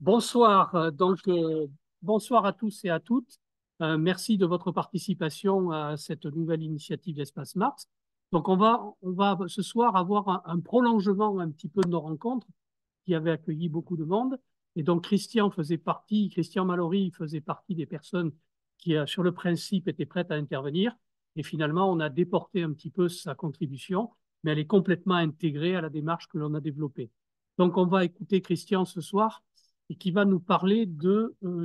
Bonsoir, bonsoir à tous et à toutes. Merci de votre participation à cette nouvelle initiative d'Espace Mars. Donc, on va ce soir avoir un prolongement un petit peu de nos rencontres qui avaient accueilli beaucoup de monde. Et donc, Christian Mallory faisait partie des personnes qui, sur le principe, étaient prêtes à intervenir. Et finalement, on a déporté un petit peu sa contribution, mais elle est complètement intégrée à la démarche que l'on a développée. Donc, on va écouter Christian ce soir et qui va nous parler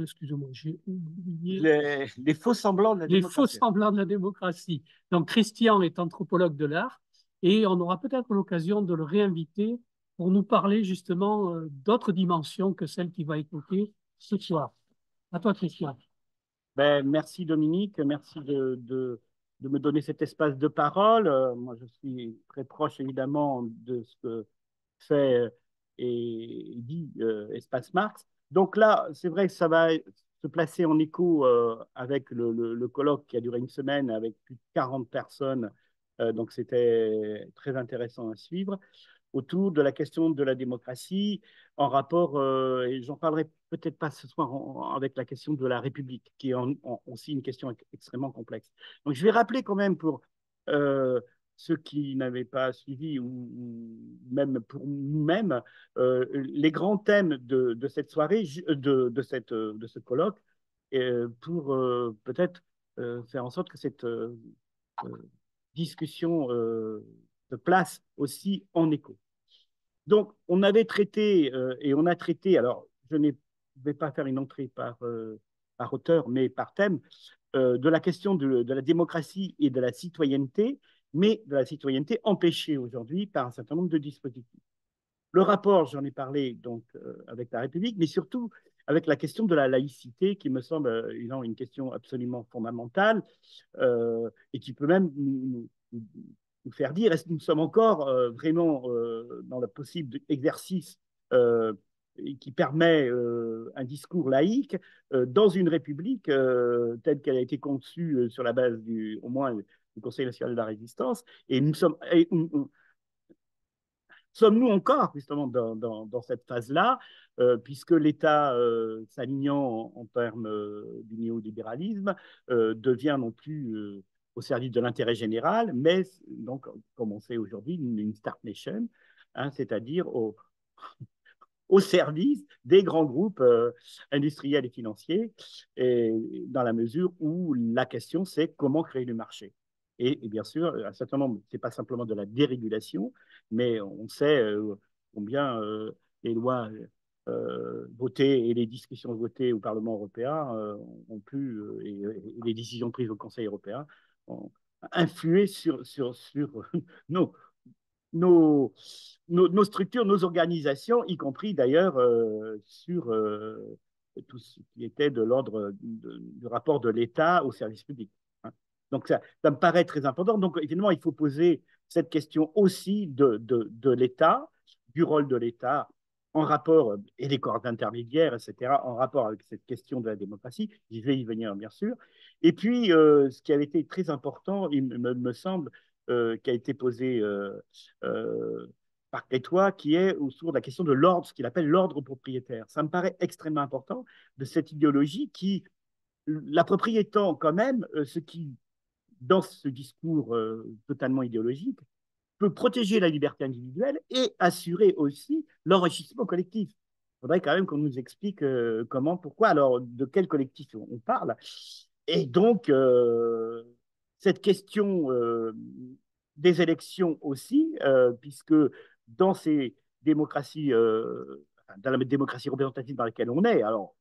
excusez-moi, j'ai oublié, Les faux semblants de la les faux démocratie. semblants de la démocratie. Donc, Christian est anthropologue de l'art et on aura peut-être l'occasion de le réinviter pour nous parler justement d'autres dimensions que celles qu'il va écouter ce soir. À toi, Christian. Merci Dominique, merci de me donner cet espace de parole. Moi, je suis très proche évidemment de ce que fait et dit Espace Marx. Donc là, c'est vrai que ça va se placer en écho avec le colloque qui a duré une semaine avec plus de 40 personnes. Donc c'était très intéressant à suivre autour de la question de la démocratie en rapport, et j'en parlerai peut-être pas ce soir avec la question de la République, qui est aussi une question extrêmement complexe. Donc je vais rappeler quand même pour euh, ceux qui n'avaient pas suivi, ou même pour nous-mêmes, les grands thèmes de cette soirée, de ce colloque, pour peut-être faire en sorte que cette discussion se place aussi en écho. Donc, on avait traité, et on a traité, alors je ne vais pas faire une entrée par auteur, mais par thème, de la question de la démocratie et de la citoyenneté, mais de la citoyenneté empêchée aujourd'hui par un certain nombre de dispositifs. Le rapport, j'en ai parlé donc avec la République, mais surtout avec la question de la laïcité, qui me semble une question absolument fondamentale et qui peut même nous faire dire est-ce que nous sommes encore vraiment dans le possible exercice qui permet un discours laïque dans une république telle qu'elle a été conçue sur la base au moins du Conseil national de la résistance. Et nous sommes, sommes-nous encore justement dans cette phase-là, puisque l'État, s'alignant en termes du néolibéralisme, devient non plus au service de l'intérêt général, mais donc, comme on sait aujourd'hui, une start nation, hein, c'est-à-dire au service des grands groupes industriels et financiers, et dans la mesure où la question, c'est comment créer du marché. Et bien sûr, un certain nombre, ce n'est pas simplement de la dérégulation, mais on sait combien les lois votées et les discussions votées au Parlement européen ont pu, et les décisions prises au Conseil européen, ont influé sur nos, nos structures, nos organisations, y compris d'ailleurs sur tout ce qui était de l'ordre du rapport de l'État au service public. Hein. Donc ça me paraît très important. Donc évidemment, il faut poser cette question aussi de l'État, du rôle de l'État en rapport, et des corps intermédiaires, etc., en rapport avec cette question de la démocratie. Je vais y venir, bien sûr. Et puis, ce qui avait été très important, il me semble, qui a été posé euh, par Crétois, qui est autour de la question de l'ordre, ce qu'il appelle l'ordre propriétaire. Ça me paraît extrêmement important de cette idéologie qui, la propriétant quand même, ce qui, dans ce discours totalement idéologique, peut protéger la liberté individuelle et assurer aussi l'enrichissement collectif. Il faudrait quand même qu'on nous explique comment, pourquoi, alors de quel collectif on parle. Et donc, cette question des élections aussi, puisque dans ces démocraties, dans la démocratie représentative dans laquelle on est, alors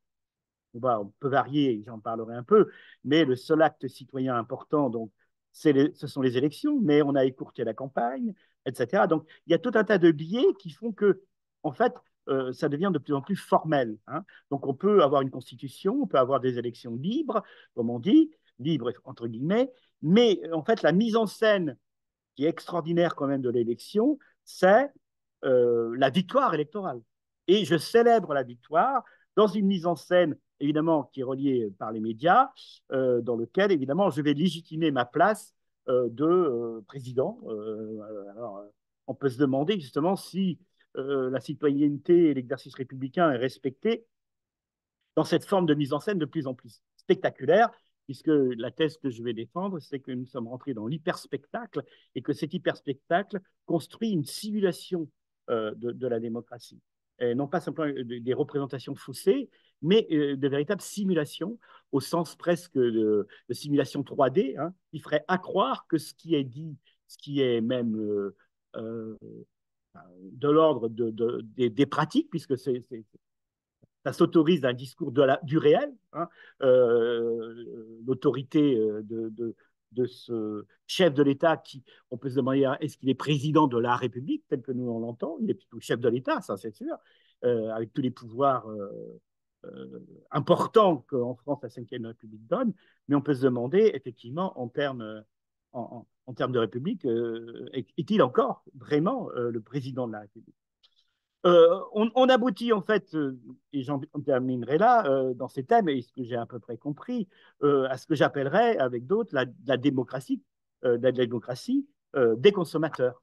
on peut varier, j'en parlerai un peu, mais le seul acte citoyen important, donc, ce sont les élections, mais on a écourté la campagne, etc. Donc, il y a tout un tas de biais qui font que, en fait, ça devient de plus en plus formel. Hein. Donc, on peut avoir une constitution, on peut avoir des élections libres, comme on dit, libres entre guillemets, mais en fait, la mise en scène qui est extraordinaire quand même de l'élection, c'est la victoire électorale. Et je célèbre la victoire dans une mise en scène, évidemment, qui est reliée par les médias, dans lequel, évidemment, je vais légitimer ma place de président. Alors, on peut se demander justement si la citoyenneté et l'exercice républicain est respecté dans cette forme de mise en scène de plus en plus spectaculaire, puisque la thèse que je vais défendre, c'est que nous sommes rentrés dans l'hyperspectacle et que cet hyperspectacle construit une simulation de la démocratie. Et non pas simplement des représentations faussées, mais de véritables simulations, au sens presque de simulation 3D, hein, qui ferait accroire que ce qui est dit, ce qui est même euh, de l'ordre des pratiques, puisque ça s'autorise un discours du réel. Hein, l'autorité de ce chef de l'État qui, on peut se demander, est-ce qu'il est président de la République, tel que nous on l'entend? Il est plutôt chef de l'État, ça c'est sûr, avec tous les pouvoirs importants qu'en France la Ve République donne, mais on peut se demander, effectivement, en termes de République, est-il encore vraiment le président de la République? On aboutit en fait, et j'en terminerai là, dans ces thèmes, et ce que j'ai à peu près compris, à ce que j'appellerais, avec d'autres, la démocratie, des consommateurs,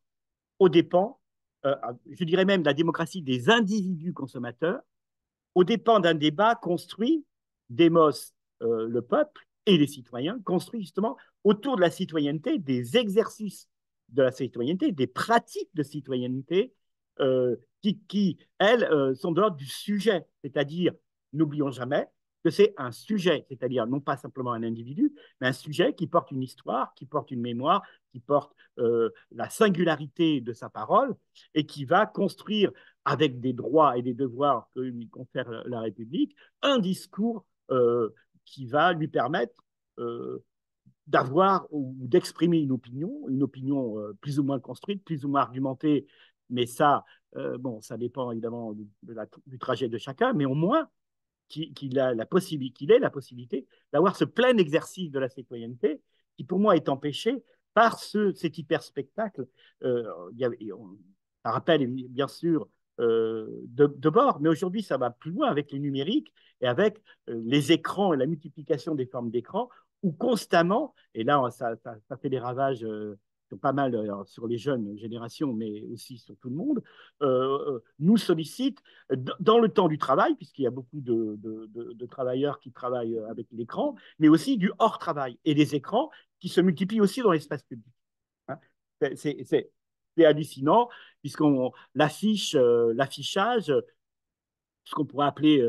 aux dépens, je dirais même la démocratie des individus consommateurs, aux dépens d'un débat construit, démos, le peuple et les citoyens, construit justement autour de la citoyenneté, des exercices de la citoyenneté, des pratiques de citoyenneté elles, sont de l'ordre du sujet, c'est-à-dire, n'oublions jamais que c'est un sujet, c'est-à-dire non pas simplement un individu, mais un sujet qui porte une histoire, qui porte une mémoire, qui porte la singularité de sa parole et qui va construire avec des droits et des devoirs que lui confère la République, un discours qui va lui permettre d'avoir ou d'exprimer une opinion plus ou moins construite, plus ou moins argumentée, mais ça, bon, ça dépend évidemment du trajet de chacun, mais au moins qu'il ait la possibilité d'avoir ce plein exercice de la citoyenneté qui, pour moi, est empêché par cet hyper-spectacle. Ça rappelle, bien sûr, de bord, mais aujourd'hui, ça va plus loin avec les numériques et avec les écrans et la multiplication des formes d'écran, où constamment, et là, ça fait des ravages pas mal sur les jeunes générations, mais aussi sur tout le monde, nous sollicite dans le temps du travail, puisqu'il y a beaucoup de travailleurs qui travaillent avec l'écran, mais aussi du hors-travail et les écrans qui se multiplient aussi dans l'espace public. Hein. C'est hallucinant, puisqu'on l'affichage, ce qu'on pourrait appeler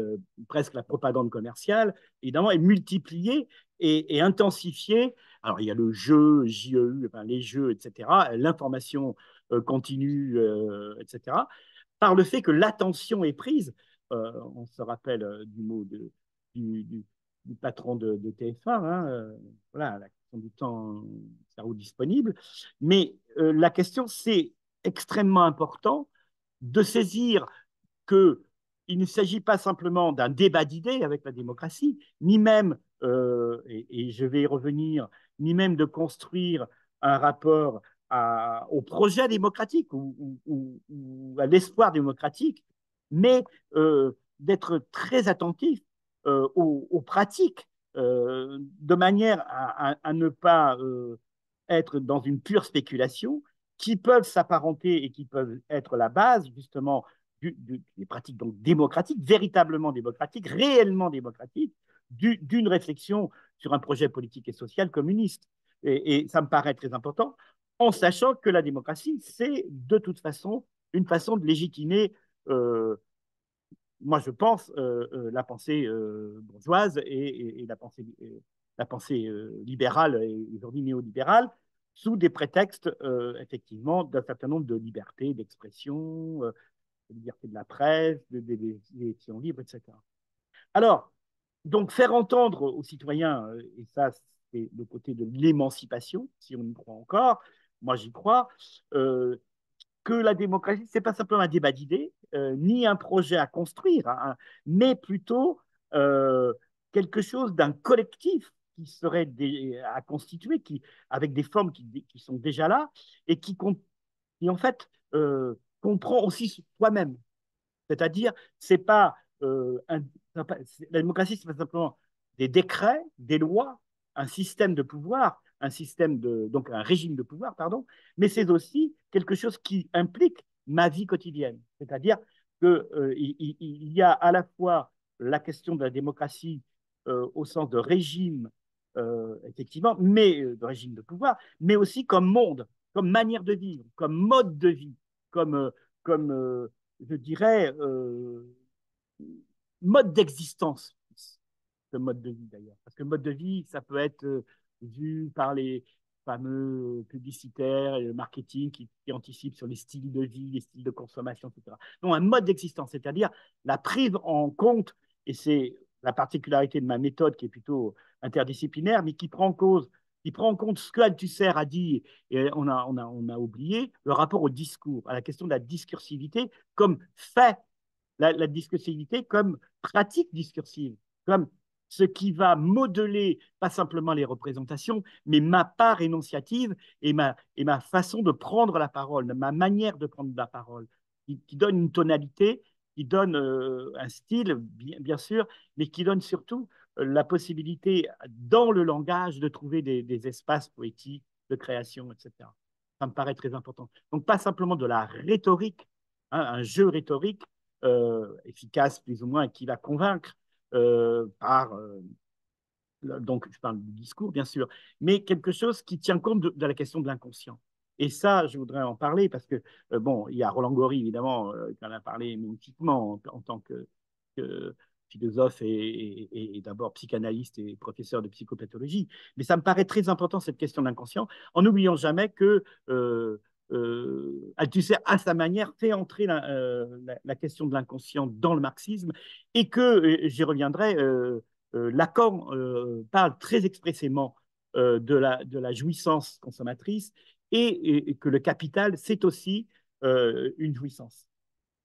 presque la propagande commerciale, évidemment, est multipliée et intensifiée. Alors, il y a le jeu, JEU, enfin, les jeux, etc., l'information continue, etc., par le fait que l'attention est prise. On se rappelle du mot du, du, du patron de TF1, hein, voilà, la question du temps, cerveau disponible. Mais la question, c'est extrêmement important de saisir que il ne s'agit pas simplement d'un débat d'idées avec la démocratie, ni même, et je vais y revenir, ni même de construire un rapport au projet démocratique ou à l'espoir démocratique, mais d'être très attentif aux pratiques, de manière à ne pas être dans une pure spéculation, qui peuvent s'apparenter et qui peuvent être la base justement des pratiques donc démocratiques, véritablement démocratiques, réellement démocratiques, d'une réflexion sur un projet politique et social communiste. Et ça me paraît très important, en sachant que la démocratie, c'est de toute façon une façon de légitimer, moi je pense, la pensée bourgeoise et la pensée libérale et aujourd'hui néolibérale, sous des prétextes, effectivement, d'un certain nombre de libertés d'expression, de liberté de la presse, des élections libres, etc. Alors, donc, faire entendre aux citoyens, et ça, c'est le côté de l'émancipation, si on y croit encore, moi j'y crois, que la démocratie, ce n'est pas simplement un débat d'idées, ni un projet à construire, hein, mais plutôt quelque chose d'un collectif qui serait à constituer, avec des formes qui sont déjà là, et qui en fait comprend aussi soi-même. C'est-à-dire, c'est pas la démocratie, c'est pas simplement des décrets, des lois, un système de pouvoir, donc un régime de pouvoir, pardon, mais c'est aussi quelque chose qui implique ma vie quotidienne. C'est-à-dire qu'il y a à la fois la question de la démocratie au sens de régime, effectivement, mais de régime de pouvoir, mais aussi comme monde, comme manière de vivre, comme mode de vie, comme je dirais, mode d'existence, ce mode de vie d'ailleurs. Parce que mode de vie, ça peut être vu par les fameux publicitaires et le marketing qui anticipent sur les styles de vie, les styles de consommation, etc. Donc un mode d'existence, c'est-à-dire la prise en compte, et c'est la particularité de ma méthode qui est plutôt interdisciplinaire, mais qui prend en compte ce que Althusser a dit, et on a oublié, le rapport au discours, à la question de la discursivité comme fait, la discursivité comme pratique discursive, comme ce qui va modeler pas simplement les représentations, mais ma part énonciative et ma façon de prendre la parole, ma manière de prendre la parole, qui donne une tonalité, qui donne un style, bien sûr, mais qui donne surtout la possibilité, dans le langage, de trouver des espaces poétiques, de création, etc. Ça me paraît très important. Donc, pas simplement de la rhétorique, hein, un jeu rhétorique efficace, plus ou moins, qui va convaincre par donc je parle du discours, bien sûr, mais quelque chose qui tient compte de la question de l'inconscient. Et ça, je voudrais en parler parce que, bon, il y a Roland Gori, évidemment, qui en a parlé magnifiquement en tant que philosophe et d'abord psychanalyste et professeur de psychopathologie. Mais ça me paraît très important, cette question de l'inconscient, en n'oubliant jamais que Althusser, à sa manière, fait entrer la question de l'inconscient dans le marxisme et que, j'y reviendrai, Lacan parle très expressément de la jouissance consommatrice et que le capital, c'est aussi une jouissance.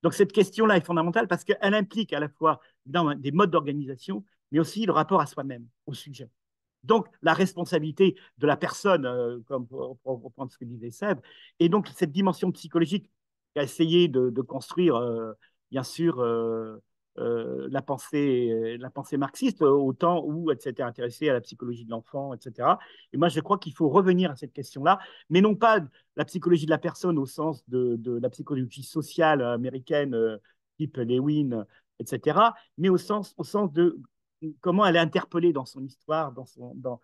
Donc cette question-là est fondamentale parce qu'elle implique à la fois des modes d'organisation, mais aussi le rapport à soi-même, au sujet. Donc la responsabilité de la personne, comme pour reprendre ce que disait Seb, et donc cette dimension psychologique qui a essayé de construire, bien sûr, la pensée marxiste au temps où elle s'était intéressée à la psychologie de l'enfant, etc. Et moi, je crois qu'il faut revenir à cette question-là, mais non pas la psychologie de la personne au sens de la psychologie sociale américaine, type Lewin, etc., mais au sens de comment elle est interpellée dans son histoire, dans,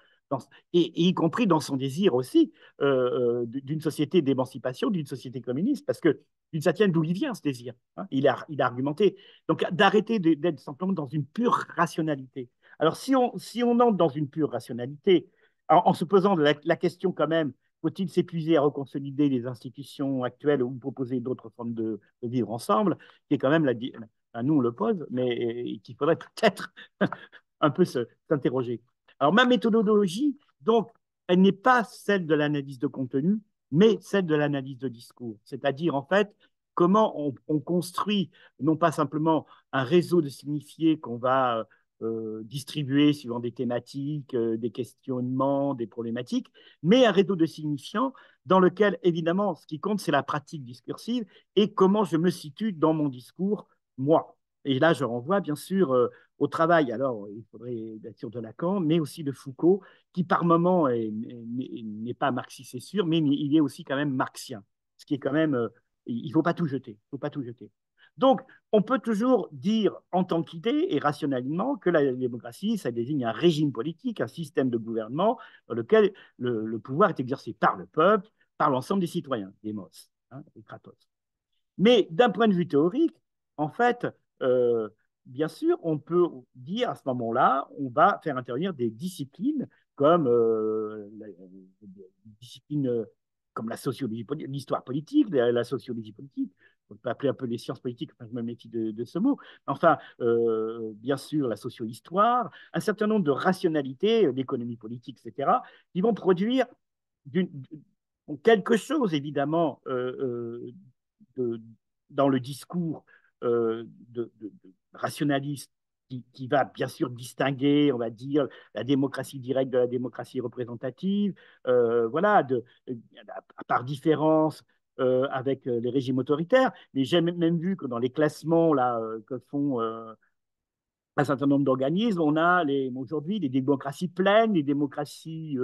et y compris dans son désir aussi d'une société d'émancipation, d'une société communiste, parce que d'une certaine d'où il vient ce désir. Hein, il a argumenté. Donc d'arrêter d'être simplement dans une pure rationalité. Alors si on entre dans une pure rationalité, en se posant la question quand même, faut-il s'épuiser à reconsolider les institutions actuelles ou proposer d'autres formes de vivre ensemble, qui est quand même nous on le pose, mais qu'il faudrait peut-être un peu s'interroger. Alors, ma méthodologie, donc, elle n'est pas celle de l'analyse de contenu, mais celle de l'analyse de discours. C'est-à-dire, en fait, comment on construit non pas simplement un réseau de signifiés qu'on va distribuer suivant des thématiques, des questionnements, des problématiques, mais un réseau de signifiants dans lequel, évidemment, ce qui compte, c'est la pratique discursive et comment je me situe dans mon discours, moi. Et là, je renvoie bien sûr au travail. Alors, il faudrait bien sûr de Lacan, mais aussi de Foucault, qui par moment n'est pas marxiste, c'est sûr, mais il est aussi quand même marxien. Ce qui est quand même, il ne faut pas tout jeter. Il faut pas tout jeter. Donc, on peut toujours dire en tant qu'idée et rationnellement que la démocratie, ça désigne un régime politique, un système de gouvernement dans lequel le pouvoir est exercé par le peuple, par l'ensemble des citoyens, démos, hein, et kratos. Mais d'un point de vue théorique, en fait, euh, bien sûr, on peut dire à ce moment-là, on va faire intervenir des disciplines comme disciplines comme la sociologie, l'histoire politique, la sociologie politique. On peut appeler un peu les sciences politiques, enfin, je me méfie de ce mot. Enfin, bien sûr, la socio-histoire, un certain nombre de rationalités, l'économie politique, etc., qui vont produire quelque chose, évidemment, de, dans le discours rationaliste qui va bien sûr distinguer, on va dire, la démocratie directe de la démocratie représentative, voilà, par différence avec les régimes autoritaires. Mais j'ai même vu que dans les classements là, que font un certain nombre d'organismes, on a aujourd'hui des démocraties pleines, des démocraties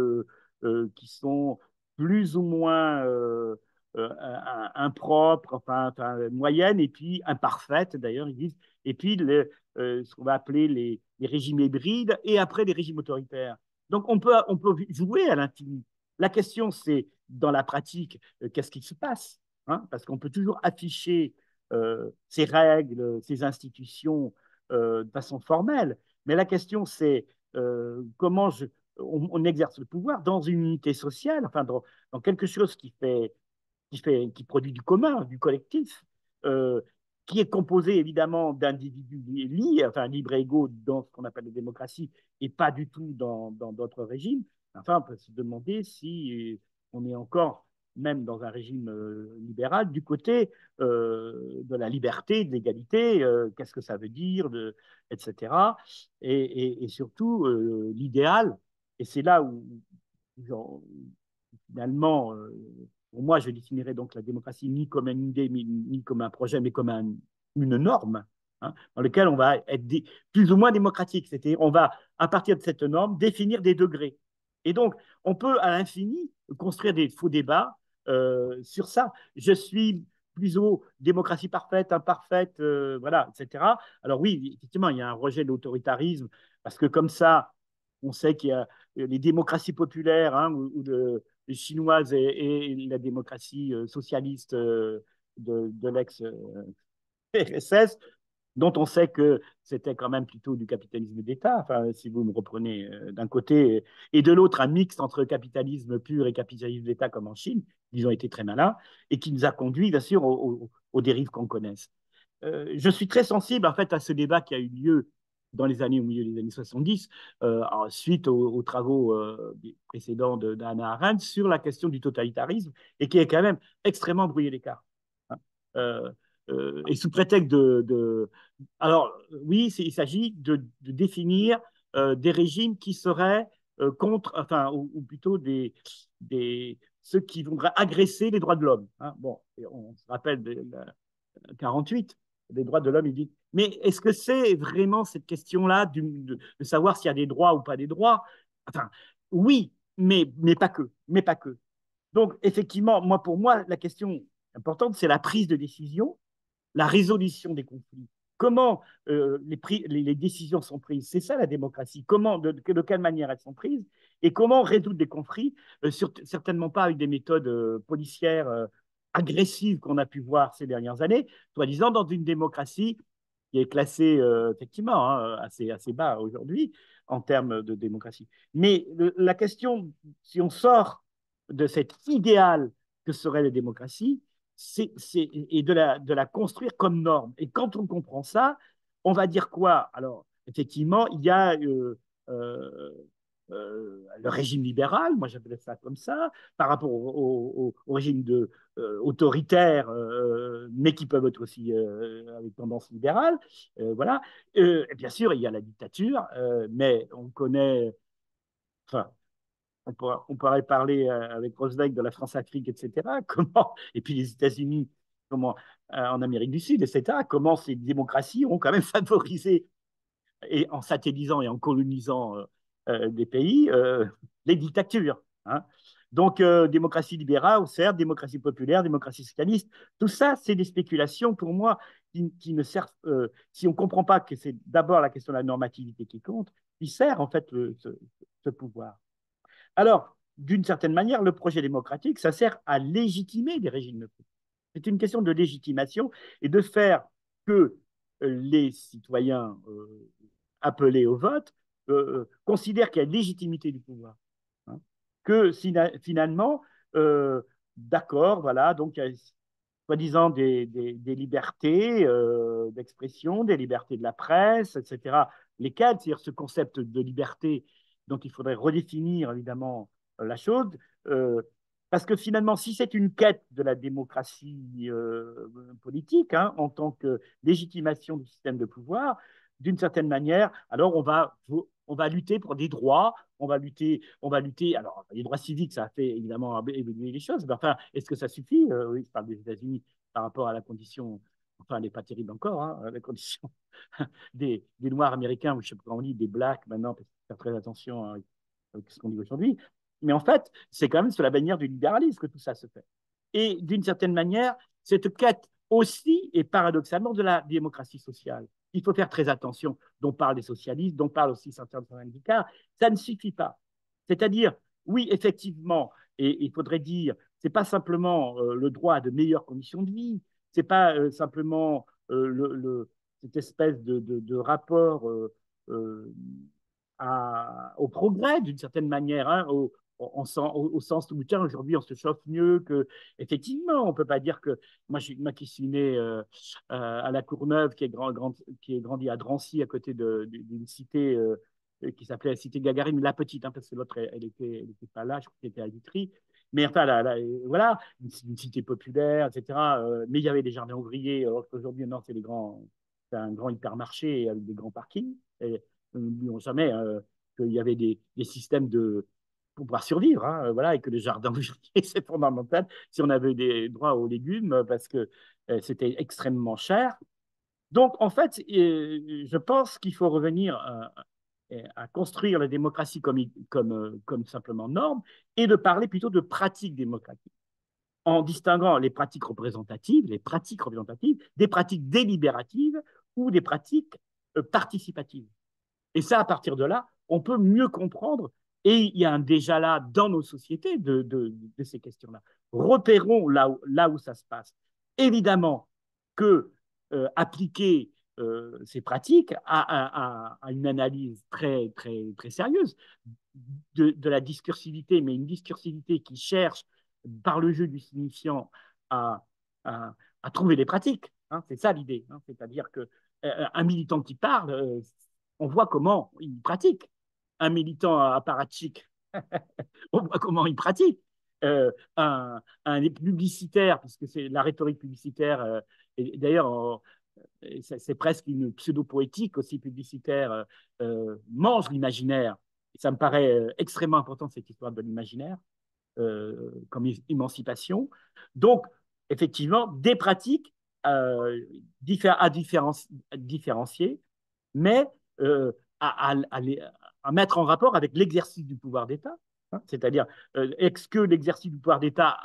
qui sont plus ou moins impropres, enfin moyennes, et puis imparfaites d'ailleurs, ils disent. Et puis ce qu'on va appeler les régimes hybrides et après les régimes autoritaires. Donc on peut jouer à l'infini. La question, c'est dans la pratique, qu'est-ce qui se passe, hein? Parce qu'on peut toujours afficher ces règles, ces institutions de façon formelle. Mais la question, c'est comment on exerce le pouvoir dans une unité sociale, enfin dans quelque chose qui produit du commun, du collectif, euh, qui est composé évidemment d'individus liés, enfin libres et égaux dans ce qu'on appelle la démocratie et pas du tout dans d'autres régimes. Enfin, on peut se demander si on est encore, même dans un régime libéral, du côté de la liberté, de l'égalité, qu'est-ce que ça veut dire, etc. Et surtout, l'idéal, et c'est là où, genre, finalement, pour moi, je définirais donc la démocratie ni comme une idée, ni comme un projet, mais comme une norme, hein, dans laquelle on va être plus ou moins démocratique. C'est-à-dire, on va, à partir de cette norme, définir des degrés. Et donc, on peut à l'infini construire des faux débats sur ça. Je suis plutôt démocratie parfaite, imparfaite, voilà, etc. Alors oui, effectivement, il y a un rejet de l'autoritarisme, parce que comme ça, on sait qu'il y a les démocraties populaires, hein, ou chinoise et la démocratie socialiste de l'ex-RSS, dont on sait que c'était quand même plutôt du capitalisme d'État, enfin, si vous me reprenez d'un côté, et de l'autre, un mix entre capitalisme pur et capitalisme d'État, comme en Chine, ils ont été très malins, et qui nous a conduit, bien sûr, aux dérives qu'on connaisse. Je suis très sensible, en fait, à ce débat qui a eu lieu dans les années, au milieu des années 70, suite aux travaux précédents d'Hannah Arendt sur la question du totalitarisme, et qui est quand même extrêmement brouillé l'écart, hein. Euh, et sous prétexte alors, oui, il s'agit de définir des régimes qui seraient contre, enfin, ou plutôt ceux qui voudraient agresser les droits de l'homme, hein. Bon, on se rappelle de la 48 des droits de l'homme, il dit. Mais est-ce que c'est vraiment cette question-là de savoir s'il y a des droits ou pas des droits? Enfin, oui, mais pas que. Mais pas que. Donc, effectivement, pour moi, la question importante, c'est la prise de décision, la résolution des conflits. Comment les décisions sont prises? C'est ça la démocratie. Comment, de quelle manière elles sont prises? Et comment résoudre des conflits? Certainement pas avec des méthodes policières agressives qu'on a pu voir ces dernières années, soi-disant dans une démocratie qui est classée effectivement, hein, assez bas aujourd'hui en termes de démocratie. Mais la question, si on sort de cet idéal que serait la démocratie, et de la construire comme norme. Et quand on comprend ça, on va dire quoi? Alors, effectivement, il y a le régime libéral, moi j'appelais ça comme ça, par rapport au régime autoritaire, mais qui peuvent être aussi avec tendance libérale. Voilà. Et bien sûr, il y a la dictature, mais on connaît, enfin, on pourrait parler avec Rosbeck de la France-Afrique, etc. Comment, et puis les États-Unis, comment, en Amérique du Sud, etc. Comment ces démocraties ont quand même favorisé, et en satellisant et en colonisant des pays, les dictatures, hein. Donc, démocratie libérale, certes, démocratie populaire, démocratie socialiste, tout ça, c'est des spéculations pour moi qui ne servent, si on ne comprend pas que c'est d'abord la question de la normativité qui compte, qui sert en fait ce pouvoir. Alors, d'une certaine manière, le projet démocratique, ça sert à légitimer des régimes de pouvoir. C'est une question de légitimation et de faire que les citoyens appelés au vote considèrent qu'il y a une légitimité du pouvoir, hein. Que finalement, d'accord, voilà, donc il y a soi-disant des libertés d'expression, des libertés de la presse, etc. Lesquelles, c'est-à-dire ce concept de liberté dont il faudrait redéfinir évidemment la chose, euh, parce que finalement, si c'est une quête de la démocratie politique, hein, en tant que légitimation du système de pouvoir, d'une certaine manière, alors on va lutter pour des droits, on va lutter. Alors, les droits civiques, ça a fait évidemment évoluer les choses, mais enfin, est-ce que ça suffit? Oui, je parle des États-Unis par rapport à la condition, enfin, elle n'est pas terrible encore, hein, la condition des Noirs américains, ou je sais pas comment on dit, des Blacks maintenant, parce qu'il faut faire très attention avec ce qu'on dit aujourd'hui. Mais en fait, c'est quand même sur la bannière du libéralisme que tout ça se fait. Et d'une certaine manière, cette quête aussi et paradoxalement de la démocratie sociale. Il faut faire très attention, dont parlent les socialistes, dont parlent aussi certains syndicats. Ça ne suffit pas. C'est-à-dire, oui, effectivement, et il faudrait dire, c'est pas simplement le droit à de meilleures conditions de vie, c'est pas simplement cette espèce de rapport au progrès d'une certaine manière, hein, au sens où tiens, aujourd'hui on se chauffe mieux que effectivement on peut pas dire que moi qui suis né à la Courneuve qui est grandi à Drancy à côté d'une cité qui s'appelait la cité Gagarine, la petite, hein, parce que l'autre elle était pas là, je crois qu'elle était à Vitry, mais enfin voilà, une cité populaire, etc. Mais il y avait des jardins ouvriers, alors qu'aujourd'hui non, c'est un grand hypermarché avec des grands parkings. Et, n'oublions jamais qu'il y avait des systèmes pour pouvoir survivre, hein, voilà, et que les jardins ouvriers, c'est fondamental si on avait des droits aux légumes, parce que c'était extrêmement cher. Donc, en fait, je pense qu'il faut revenir à construire la démocratie comme simplement norme et de parler plutôt de pratiques démocratiques en distinguant les pratiques représentatives, des pratiques délibératives ou des pratiques participatives. Et ça, à partir de là, on peut mieux comprendre. Et il y a un déjà là dans nos sociétés de ces questions-là. Repérons là où ça se passe. Évidemment que appliquer ces pratiques à une analyse très, très, très sérieuse de la discursivité, mais une discursivité qui cherche, par le jeu du signifiant, à, à, à trouver des pratiques. Hein, c'est ça l'idée. Hein, c'est-à-dire qu'un militant qui parle, on voit comment il pratique. Un militant apparatchik, on voit comment il pratique. Un publicitaire, puisque c'est la rhétorique publicitaire, et d'ailleurs, c'est presque une pseudo-poétique aussi publicitaire, mange l'imaginaire. Ça me paraît extrêmement important, cette histoire de l'imaginaire, comme émancipation. Donc, effectivement, des pratiques euh, à différencier, mais à mettre en rapport avec l'exercice du pouvoir d'État. Hein, c'est-à-dire, est-ce que l'exercice du pouvoir d'État,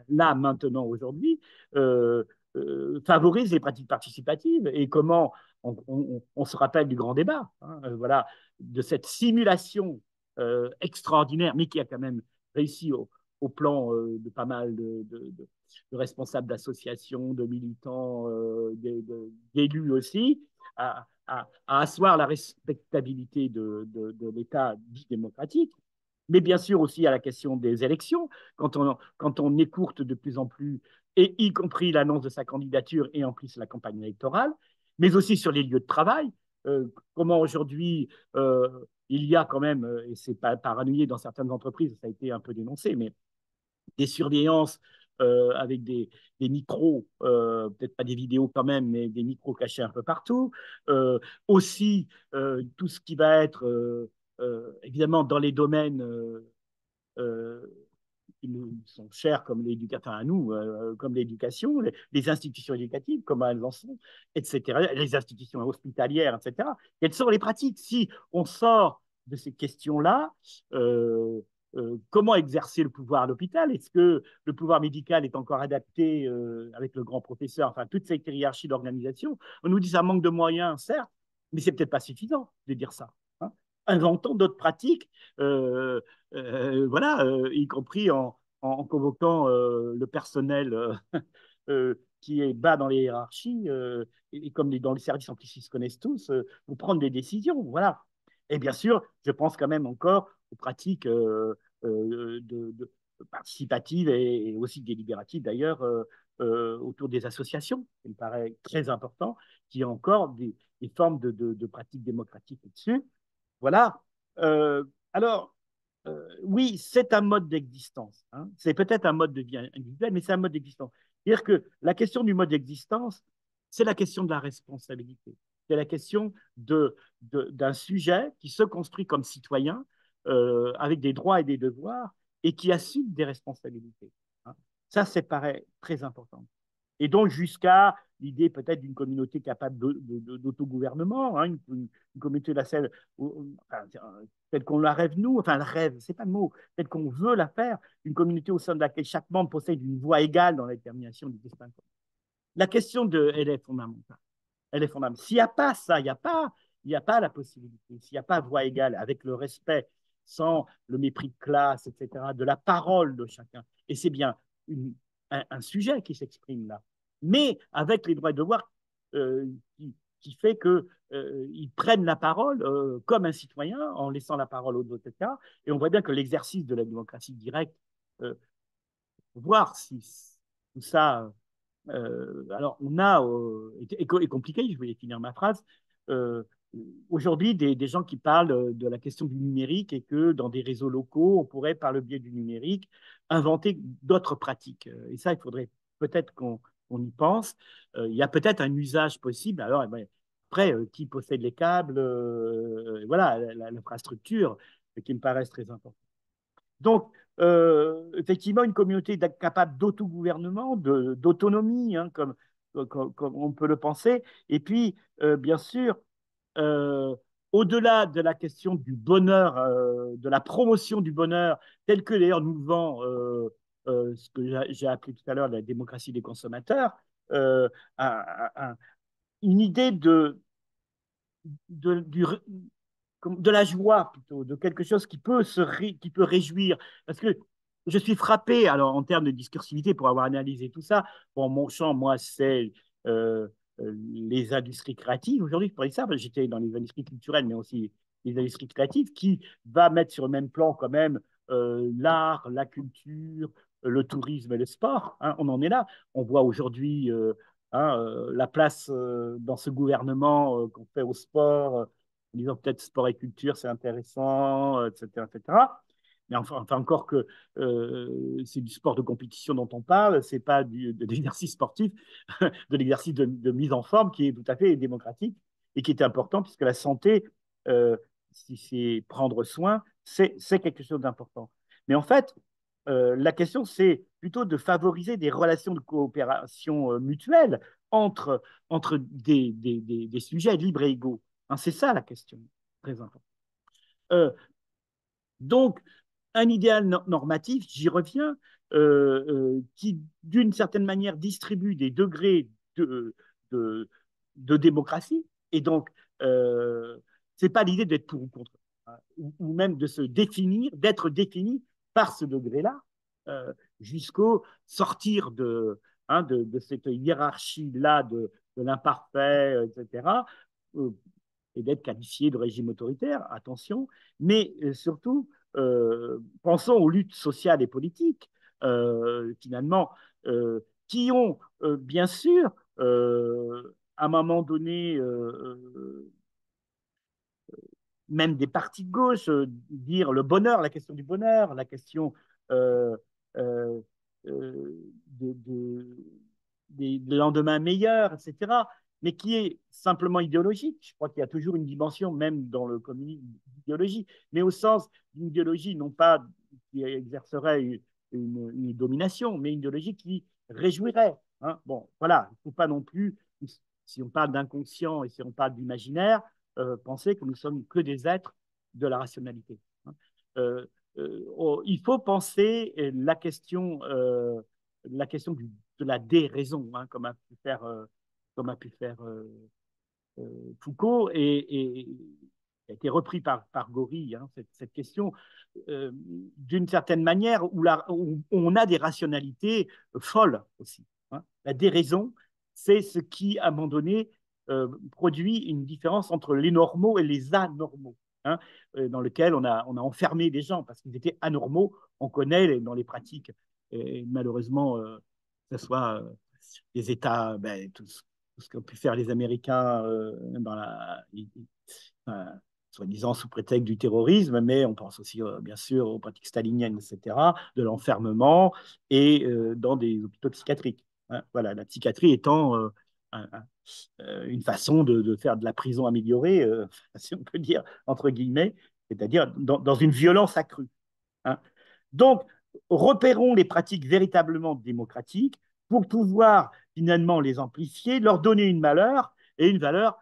là, maintenant, aujourd'hui, euh, favorise les pratiques participatives et comment on se rappelle du grand débat, hein, voilà, de cette simulation extraordinaire, mais qui a quand même réussi au plan de pas mal de responsables d'associations, de militants, d'élus aussi, à asseoir la respectabilité de l'État dit démocratique, mais bien sûr aussi à la question des élections, quand on écourte de plus en plus, et y compris l'annonce de sa candidature et en plus la campagne électorale, mais aussi sur les lieux de travail, comment aujourd'hui il y a quand même, et c'est pas paranoïé dans certaines entreprises, ça a été un peu dénoncé, mais des surveillances avec des micros, peut-être pas des vidéos quand même, mais des micros cachés un peu partout. Aussi, tout ce qui va être, évidemment, dans les domaines euh, qui nous sont chers comme l'éducation, enfin à nous, comme l'éducation, les institutions éducatives, comment elles en sont, etc., les institutions hospitalières, etc. Quelles sont les pratiques? Si on sort de ces questions-là, comment exercer le pouvoir à l'hôpital? Est-ce que le pouvoir médical est encore adapté avec le grand professeur? Enfin, toute cette hiérarchie d'organisation. On nous dit que ça manque de moyens, certes, mais c'est peut-être pas suffisant de dire ça. Hein. Inventons d'autres pratiques, voilà, y compris en convoquant le personnel qui est bas dans les hiérarchies, et comme dans les services en plus ils se connaissent tous, pour prendre des décisions. Voilà. Et bien sûr, je pense quand même encore aux pratiques de participatives et aussi délibératives d'ailleurs autour des associations. Il me paraît très important qu'il y ait encore des formes de pratiques démocratiques là-dessus. Voilà. Alors, oui, c'est un mode d'existence. Hein. C'est peut-être un mode de vie individuel, mais c'est un mode d'existence. C'est-à-dire que la question du mode d'existence, c'est la question de la responsabilité. C'est la question d'un sujet qui se construit comme citoyen, avec des droits et des devoirs, et qui assume des responsabilités. Hein. Ça paraît très important. Et donc jusqu'à l'idée peut-être d'une communauté capable d'autogouvernement, hein, une communauté de la selle, enfin, telle qu'on la rêve nous, enfin la rêve, c'est pas le mot, telle qu'on veut la faire, une communauté au sein de laquelle chaque membre possède une voix égale dans la détermination du destin. la question elle est fondamentale. Elle est fondamentale. S'il n'y a pas ça, il n'y a pas la possibilité. S'il n'y a pas voix égale, avec le respect, sans le mépris de classe, etc., de la parole de chacun. Et c'est bien un sujet qui s'exprime là. Mais avec les droits et devoirs euh, qui fait qu'ils prennent la parole comme un citoyen en laissant la parole aux autres, etc. Et on voit bien que l'exercice de la démocratie directe, euh, voir si tout ça alors, on a, est compliqué, je voulais finir ma phrase, euh, aujourd'hui des gens qui parlent de la question du numérique et que dans des réseaux locaux, on pourrait, par le biais du numérique, inventer d'autres pratiques. Et ça, il faudrait peut-être qu'on y pense. Il y a peut-être un usage possible. Alors, eh ben, après, qui possède les câbles, voilà, l'infrastructure, qui me paraissent très importantes. Donc, effectivement, une communauté capable d'autogouvernement, d'autonomie, hein, comme on peut le penser. Et puis, bien sûr, euh, au-delà de la question du bonheur, de la promotion du bonheur, tel que d'ailleurs nous vend ce que j'ai appelé tout à l'heure la démocratie des consommateurs, euh, un- une idée de, du, de la joie plutôt, de quelque chose qui peut réjouir. Parce que je suis frappé, alors en termes de discursivité, pour avoir analysé tout ça, bon, mon champ, moi, c'est les industries créatives. Aujourd'hui, je pourrais dire ça, parce que j'étais dans les industries culturelles, mais aussi les industries créatives, qui va mettre sur le même plan quand même l'art, la culture, le tourisme et le sport. Hein, on en est là. On voit aujourd'hui la place dans ce gouvernement qu'on fait au sport, en disant peut-être sport et culture, c'est intéressant, etc., etc. Mais enfin encore que c'est du sport de compétition dont on parle, c'est pas de l'exercice sportif, de l'exercice de mise en forme qui est tout à fait démocratique et qui est important puisque la santé, euh, si c'est prendre soin, c'est quelque chose d'important. Mais en fait, la question, c'est plutôt de favoriser des relations de coopération mutuelle entre, entre des sujets libres et égaux. Hein, c'est ça la question, très importante. Euh, donc, un idéal normatif, j'y reviens, qui d'une certaine manière distribue des degrés de, de démocratie. Et donc, ce n'est pas l'idée d'être pour ou contre, hein, ou même de se définir, d'être défini par ce degré-là, euh, jusqu'au sortir de cette hiérarchie-là de l'imparfait, etc., euh, et d'être qualifié de régime autoritaire, attention, mais surtout, pensons aux luttes sociales et politiques, finalement, qui ont, bien sûr, à un moment donné, même des partis de gauche, dire le bonheur, la question du bonheur, la question euh, euh, de, des lendemains meilleurs, etc., mais qui est simplement idéologique. Je crois qu'il y a toujours une dimension, même dans le communisme, d'idéologie, mais au sens d'une idéologie non pas qui exercerait une domination, mais une idéologie qui réjouirait. Hein. Bon, voilà, il ne faut pas non plus, si on parle d'inconscient et si on parle d'imaginaire, penser que nous sommes que des êtres de la rationalité. Hein. Euh, il faut penser la question de la déraison, hein, comme a pu faire Foucault, et a été repris par Gori, hein, cette question, d'une certaine manière, où on a des rationalités folles aussi. Hein. La déraison, c'est ce qui, à un moment donné, produit une différence entre les normaux et les anormaux, hein, dans lequel on a enfermé des gens parce qu'ils étaient anormaux. On connaît dans les pratiques, et malheureusement, que ce soit les États, ben, tout ce qu'ont pu faire les Américains dans soi-disant sous prétexte du terrorisme, mais on pense aussi, bien sûr, aux pratiques staliniennes, etc., de l'enfermement et dans des hôpitaux psychiatriques. Hein. Voilà, la psychiatrie étant un, une façon de faire de la prison améliorée, si on peut dire, entre guillemets, c'est-à-dire dans une violence accrue. Hein. Donc, repérons les pratiques véritablement démocratiques pour pouvoir finalement les amplifier, leur donner une valeur, et une valeur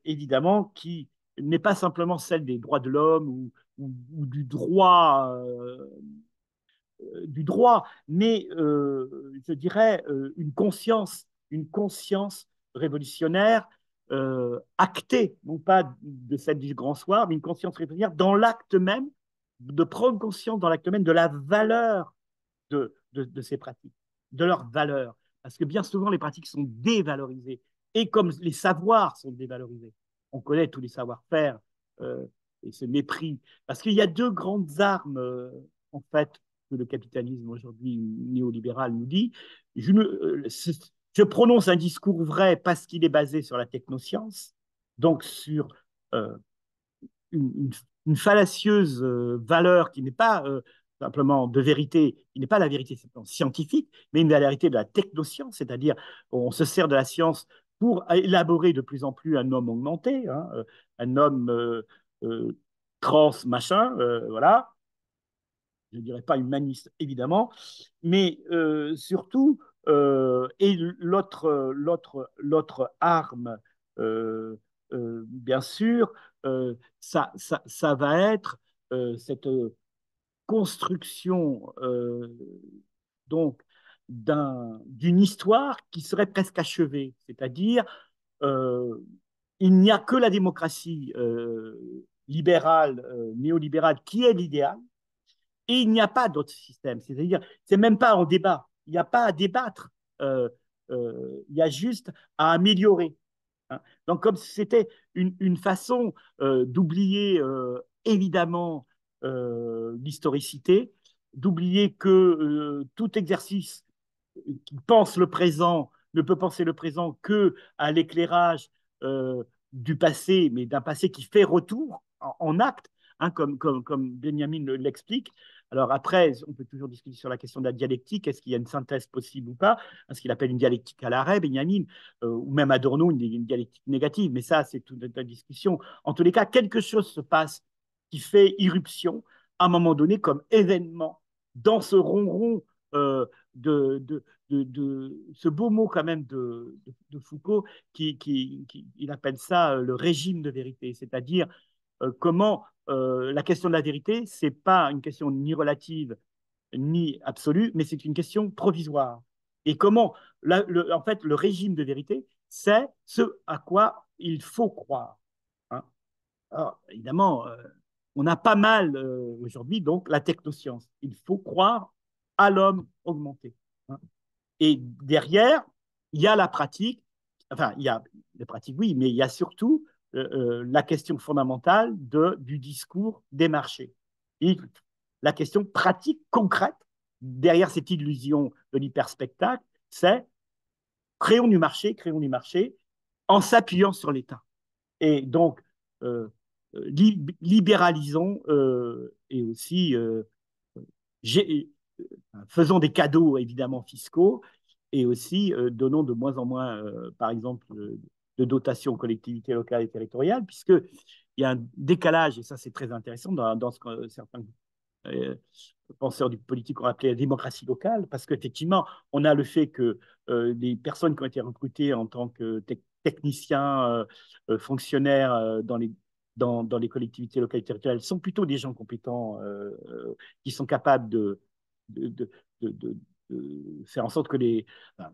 évidemment qui n'est pas simplement celle des droits de l'homme ou du droit, mais je dirais une conscience une conscience révolutionnaire actée, non pas de celle du grand soir, mais une conscience révolutionnaire dans l'acte même, de prendre conscience dans l'acte même de la valeur de ces pratiques, de leur valeur. Parce que bien souvent, les pratiques sont dévalorisées. Et comme les savoirs sont dévalorisés, on connaît tous les savoir-faire et ce mépris. Parce qu'il y a deux grandes armes, en fait, que le capitalisme aujourd'hui néolibéral nous dit. Je prononce un discours vrai parce qu'il est basé sur la technoscience, donc sur euh, une, une, fallacieuse valeur qui n'est pas simplement de vérité, qui n'est pas la vérité scientifique, mais la vérité de la technoscience, c'est-à-dire on se sert de la science pour élaborer de plus en plus un homme augmenté, hein, un homme trans, machin, voilà. Je ne dirais pas humaniste, évidemment, mais surtout, et l'autre arme, bien sûr, ça va être cette construction donc d'une histoire qui serait presque achevée, c'est-à-dire euh, il n'y a que la démocratie libérale, néolibérale qui est l'idéal, et il n'y a pas d'autre système. C'est-à-dire, c'est même pas en débat. Il n'y a pas à débattre. Il y a juste à améliorer. Hein. Donc, comme c'était une façon d'oublier évidemment l'historicité, d'oublier que tout exercice qui pense le présent ne peut penser le présent que à l'éclairage du passé, mais d'un passé qui fait retour en acte, hein, comme Benjamin l'explique. Alors après, on peut toujours discuter sur la question de la dialectique. Est-ce qu'il y a une synthèse possible ou pas? Ce qu'il appelle une dialectique à l'arrêt, Benjamin, ou même Adorno, une dialectique négative. Mais ça, c'est toute une discussion. En tous les cas, quelque chose se passe qui fait irruption à un moment donné comme événement dans ce ronron de ce beau mot quand même de Foucault il appelle ça le régime de vérité, c'est-à-dire comment la question de la vérité, c'est pas une question ni relative ni absolue, mais c'est une question provisoire. Et comment, en fait, le régime de vérité, c'est ce à quoi il faut croire. Hein. Alors, évidemment, on a pas mal aujourd'hui, donc, la technoscience. Il faut croire à l'homme augmenté. Hein. Et derrière, il y a la pratique, enfin, il y a la pratique, oui, mais il y a surtout la question fondamentale du discours des marchés. Et la question pratique, concrète, derrière cette illusion de l'hyperspectacle, c'est créons du marché en s'appuyant sur l'État. Et donc, libéralisons et aussi faisons des cadeaux évidemment fiscaux et aussi donnons de moins en moins, par exemple, de dotations aux collectivités locales et territoriales, puisqu'il y a un décalage, et ça c'est très intéressant, dans ce que certains euh, penseurs du politique ont appelé la démocratie locale, parce qu'effectivement, on a le fait que les personnes qui ont été recrutées en tant que techniciens, fonctionnaires dans les collectivités locales et territoriales sont plutôt des gens compétents qui sont capables de, de, de, de faire en sorte que les... Enfin,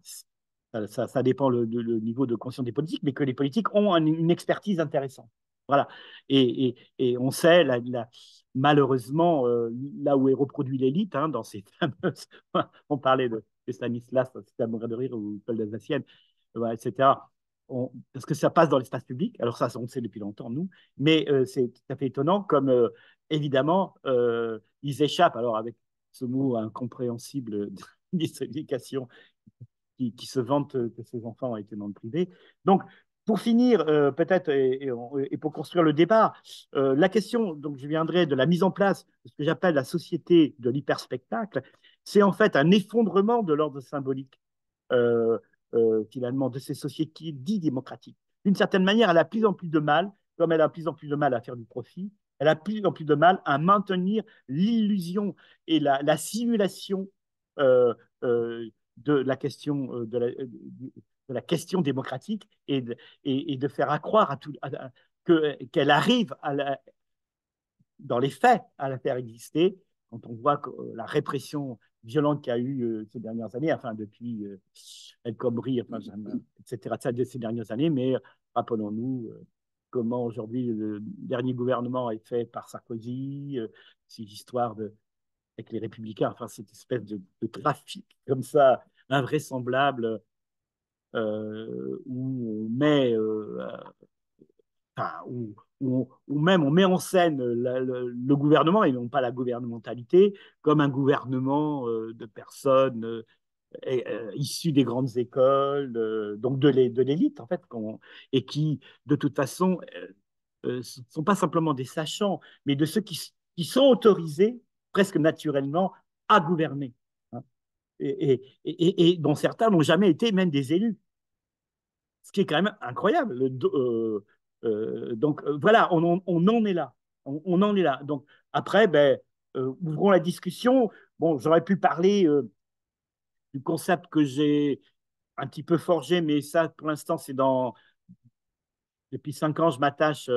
ça dépend le niveau de conscience des politiques, mais que les politiques ont une expertise intéressante. Voilà. Et on sait, malheureusement, là où est reproduit l'élite, hein, dans ces fameuses. On parlait de Stanislas, c'était Amour de rire ou Paul d'Alsacienne, etc. Parce que ça passe dans l'espace public. Alors, ça, on le sait depuis longtemps, nous. Mais c'est tout à fait étonnant, comme évidemment, ils échappent, alors avec ce mot incompréhensible d'éducation qui se vante que ses enfants ont été dans le privé. Donc, pour finir, peut-être, et pour construire le débat, la question, donc je viendrai de la mise en place de ce que j'appelle la société de l'hyperspectacle, c'est en fait un effondrement de l'ordre symbolique, finalement, de ces sociétés dites démocratiques. D'une certaine manière, elle a de plus en plus de mal, comme elle a de plus en plus de mal à faire du profit, elle a de plus en plus de mal à maintenir l'illusion et la simulation euh, euh, de la question de la question démocratique et de faire accroire qu'elle arrive dans les faits à la faire exister quand on voit la répression violente qu'il y a eu ces dernières années, enfin depuis El Khomri, enfin, etc., ces dernières années, mais rappelons-nous comment aujourd'hui le dernier gouvernement est fait par Sarkozy, ces histoires avec les Républicains, enfin cette espèce de trafic comme ça, invraisemblable, où on met enfin, où même on met en scène le gouvernement et non pas la gouvernementalité comme un gouvernement de personnes issues des grandes écoles, donc de l'élite en fait, et qui de toute façon ne sont pas simplement des sachants, mais de ceux qui sont autorisés presque naturellement à gouverner. Hein, et dont certains n'ont jamais été même des élus, ce qui est quand même incroyable. Donc voilà, on en est là. On en est là. Donc après, ben, ouvrons la discussion. Bon, j'aurais pu parler du concept que j'ai un petit peu forgé, mais ça, pour l'instant, c'est dans. Depuis 5 ans, je m'attache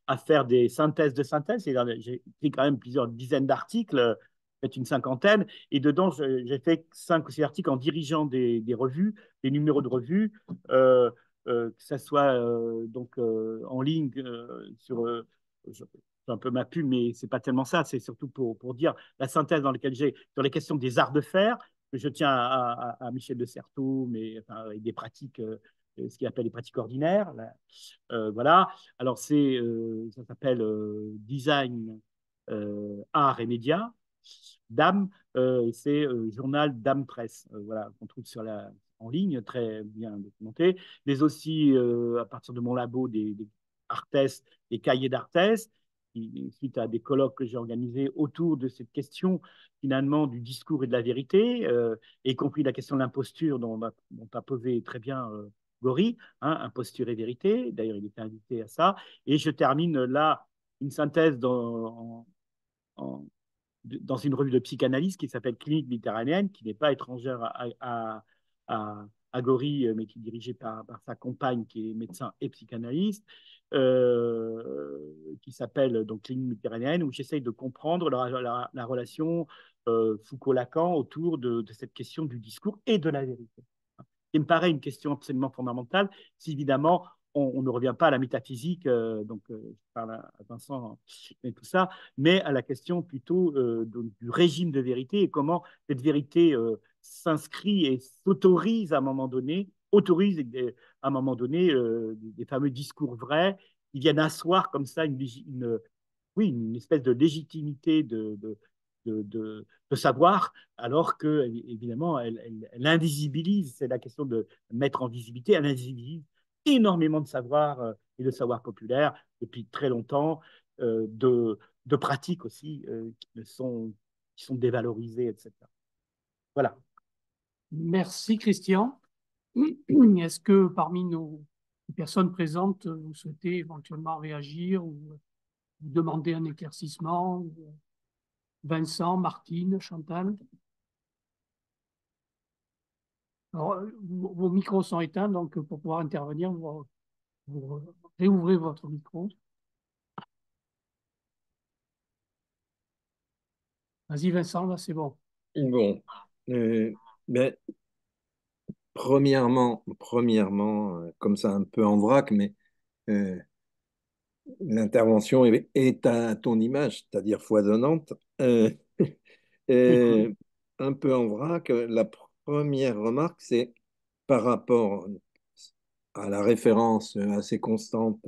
à faire des synthèses de synthèse. J'ai écrit quand même plusieurs dizaines d'articles, peut-être une cinquantaine. Et dedans, j'ai fait 5 ou 6 articles en dirigeant des revues, des numéros de revues, que ce soit donc, en ligne c'est un peu ma pub, mais c'est pas tellement ça. C'est surtout pour dire la synthèse dans laquelle j'ai sur les questions des arts de faire, que je tiens à Michel de Certeau, mais enfin, avec des pratiques, ce qu'il appelle les pratiques ordinaires. Là, voilà. Alors, ça s'appelle Design, Art et Médias, Dame. C'est journal Dame Presse, voilà, qu'on trouve en ligne, très bien documenté. Mais aussi, à partir de mon labo, des Arthès, des cahiers d'Arthès, suite à des colloques que j'ai organisés autour de cette question, finalement, du discours et de la vérité, y compris la question de l'imposture dont a posé très bien Gori, hein, Imposture et vérité. D'ailleurs, il était invité à ça. Et je termine là une synthèse en, dans une revue de psychanalyse qui s'appelle Clinique méditerranéenne, qui n'est pas étrangère à Gori, mais qui est dirigée par sa compagne, qui est médecin et psychanalyste, qui s'appelle donc Clinique méditerranéenne, où j'essaye de comprendre la relation Foucault-Lacan autour de cette question du discours et de la vérité. Qui me paraît une question absolument fondamentale, si évidemment on ne revient pas à la métaphysique, donc je parle à Vincent et tout ça, mais à la question plutôt du régime de vérité et comment cette vérité s'inscrit et s'autorise à un moment donné, à un moment donné des fameux discours vrais qui viennent asseoir comme ça oui, une espèce de légitimité de savoir, alors que évidemment, elle invisibilise, c'est la question de mettre en visibilité, elle invisibilise énormément de savoir et de savoir populaire depuis très longtemps, de pratiques aussi qui sont dévalorisées, etc. Voilà. Merci, Christian. Est-ce que parmi nos personnes présentes, vous souhaitez éventuellement réagir ou demander un éclaircissement? Vincent, Martine, Chantal? Alors, vos micros sont éteints, donc pour pouvoir intervenir, vous réouvrez votre micro. Vas-y, Vincent, là, c'est bon. Bon, euh, ben, premièrement, comme ça un peu en vrac, mais euh, l'intervention est à ton image, c'est-à-dire foisonnante. Euh, un peu en vrac, la première remarque, c'est par rapport à la référence assez constante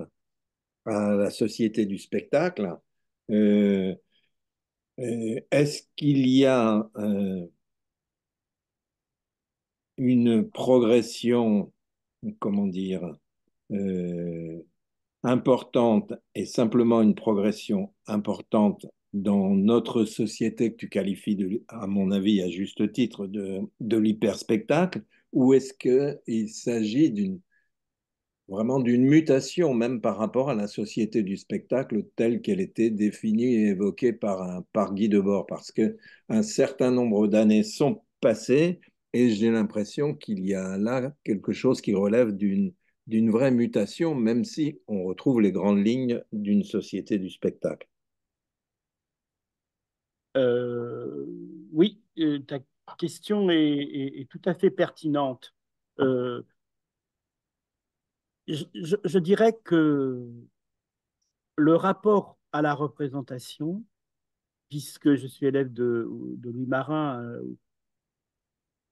à la société du spectacle. euh, Est-ce qu'il y a une progression, comment dire, euh, importante et simplement une progression importante dans notre société que tu qualifies, à mon avis, à juste titre, de l'hyperspectacle, ou est-ce qu'il s'agit vraiment d'une mutation, même par rapport à la société du spectacle telle qu'elle était définie et évoquée par Guy Debord, parce que un certain nombre d'années sont passées et j'ai l'impression qu'il y a là quelque chose qui relève d'une vraie mutation, même si on retrouve les grandes lignes d'une société du spectacle. Euh, oui, ta question est tout à fait pertinente. Euh, je dirais que le rapport à la représentation, puisque je suis élève de Louis Marin,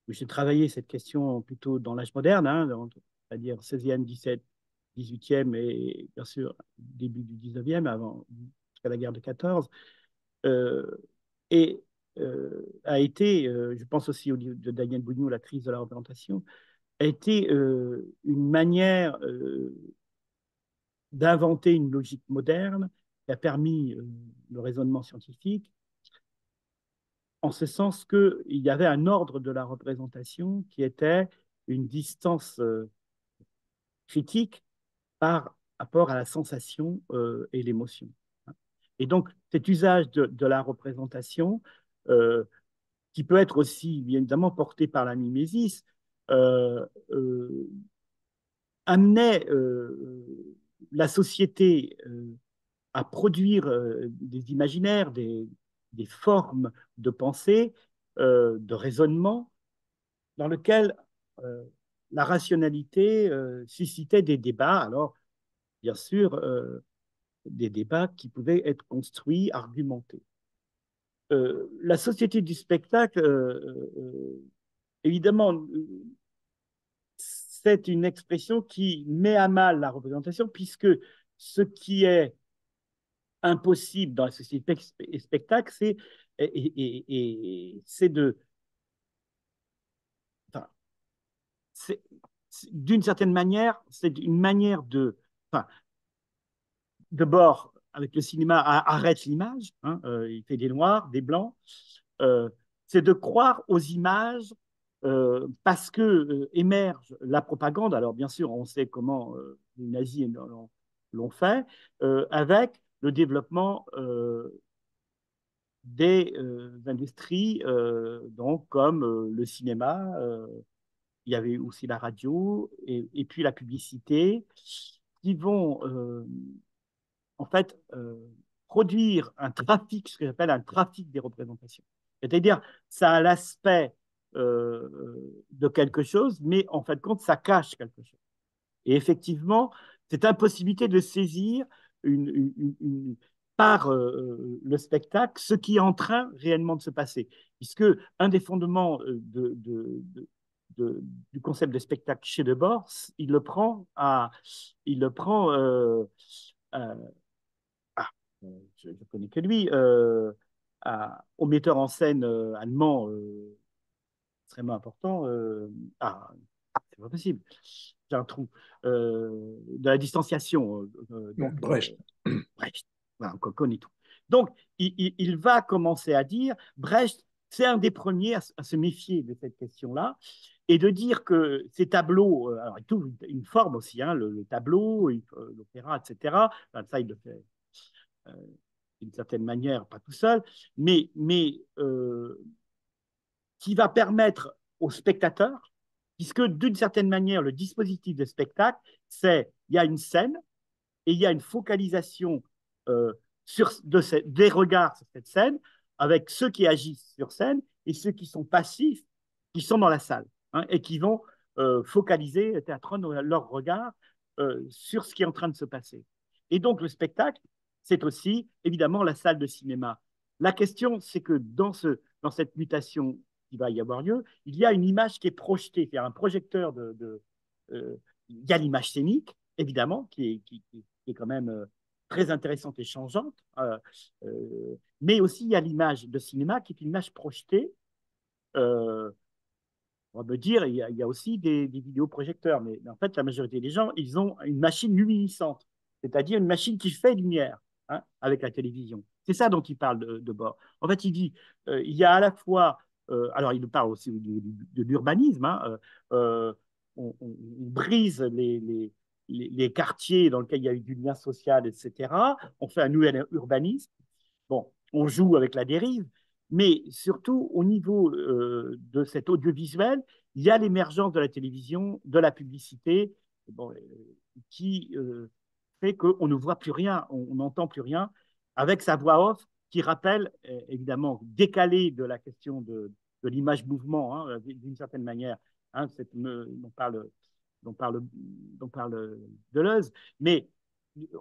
où j'ai travaillé cette question plutôt dans l'âge moderne, hein, c'est-à-dire 16e, 17, 18e et bien sûr début du 19e, avant, jusqu'à la guerre de 14, euh, et a été, je pense aussi au livre de Daniel Bougnou, La crise de la représentation, a été une manière d'inventer une logique moderne qui a permis le raisonnement scientifique, en ce sens qu'il y avait un ordre de la représentation qui était une distance critique par rapport à la sensation et l'émotion. Et donc, cet usage de la représentation, euh, qui peut être aussi, bien évidemment, porté par la mimésis, euh, euh, amenait la société à produire des imaginaires, des formes de pensée, de raisonnement, dans lequel euh, la rationalité suscitait des débats. Alors, bien sûr, des débats qui pouvaient être construits, argumentés. La société du spectacle, évidemment, c'est une expression qui met à mal la représentation, puisque ce qui est impossible dans la société et spectacle, c'est de, enfin, d'une certaine manière, c'est une manière enfin, de bord, avec le cinéma, arrête l'image, hein, il fait des noirs, des blancs, euh, c'est de croire aux images parce que émerge la propagande. Alors bien sûr, on sait comment les nazis l'ont fait, avec le développement des industries, donc comme le cinéma, il y avait aussi la radio et puis la publicité, qui vont en fait produire un trafic, ce que j'appelle un trafic des représentations. C'est-à-dire, ça a l'aspect de quelque chose, mais en fait, compte, ça cache quelque chose. Et effectivement, cette impossibilité de saisir par le spectacle ce qui est en train réellement de se passer. Puisque un des fondements du concept de spectacle chez Debord, il le prend euh, ah, je ne connais que lui, au metteur en scène allemand extrêmement important. C'est pas possible. J'ai un trou. De la distanciation. Donc, Brecht. Brecht. Voilà, on connaît tout. Donc, il va commencer à dire, Brecht, c'est un des premiers à se méfier de cette question-là et de dire que ces tableaux, alors il trouve une forme aussi, hein, le tableau, l'opéra, etc. Enfin, ça, il le fait euh, d'une certaine manière, pas tout seul, mais qui va permettre aux spectateurs, puisque d'une certaine manière, le dispositif de spectacle, c'est il y a une scène et il y a une focalisation des regards sur cette scène, avec ceux qui agissent sur scène et ceux qui sont passifs, qui sont dans la salle, hein, et qui vont focaliser leur regard sur ce qui est en train de se passer. Et donc le spectacle, c'est aussi évidemment la salle de cinéma. La question, c'est que dans cette mutation qui va y avoir lieu, il y a une image qui est projetée, il y a un projecteur il y a l'image scénique, évidemment, qui est quand même très intéressante et changeante, mais aussi il y a l'image de cinéma qui est une image projetée. Euh, on va me dire, il y a aussi des vidéoprojecteurs, mais en fait, la majorité des gens, ils ont une machine luminescente, c'est-à-dire une machine qui fait lumière, hein, avec la télévision. C'est ça dont il parle de bord. En fait, il dit, il y a à la fois, alors il parle aussi de l'urbanisme, hein, on brise les quartiers dans lesquels il y a eu du lien social, etc. On fait un nouvel urbanisme. Bon, on joue avec la dérive, mais surtout au niveau de cet audiovisuel, il y a l'émergence de la télévision, de la publicité, bon, qui fait qu'on ne voit plus rien, on n'entend plus rien, avec sa voix off qui rappelle, évidemment, décalé de la question de l'image-mouvement, hein, d'une certaine manière, hein, dont parle Deleuze, mais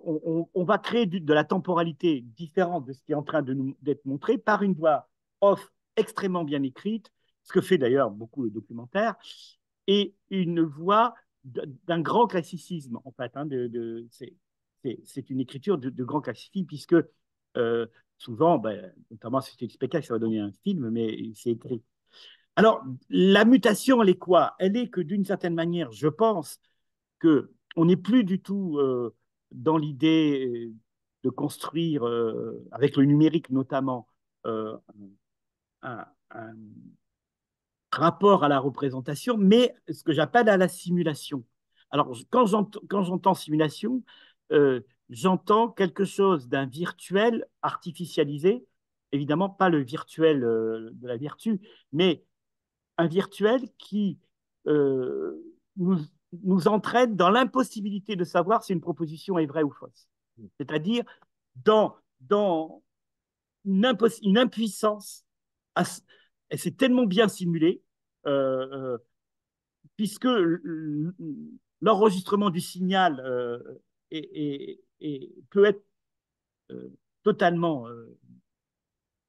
on va créer de la temporalité différente de ce qui est en train d'être montré par une voix off extrêmement bien écrite, ce que fait d'ailleurs beaucoup le documentaire, et une voix d'un grand classicisme, en fait. Hein, c'est une écriture de grand classicisme, puisque souvent, ben, notamment si c'est du spectacle, ça va donner un film, mais c'est écrit. Alors, la mutation, elle est quoi? Elle est que d'une certaine manière, je pense qu'on n'est plus du tout dans l'idée de construire, avec le numérique notamment, euh, un rapport à la représentation, mais ce que j'appelle à la simulation. Alors, quand j'entends simulation, j'entends quelque chose d'un virtuel artificialisé, évidemment pas le virtuel de la vertu, mais un virtuel qui euh, nous, nous entraîne dans l'impossibilité de savoir si une proposition est vraie ou fausse. C'est-à-dire dans une impuissance, et c'est tellement bien simulé, euh, puisque l'enregistrement du signal peut être totalement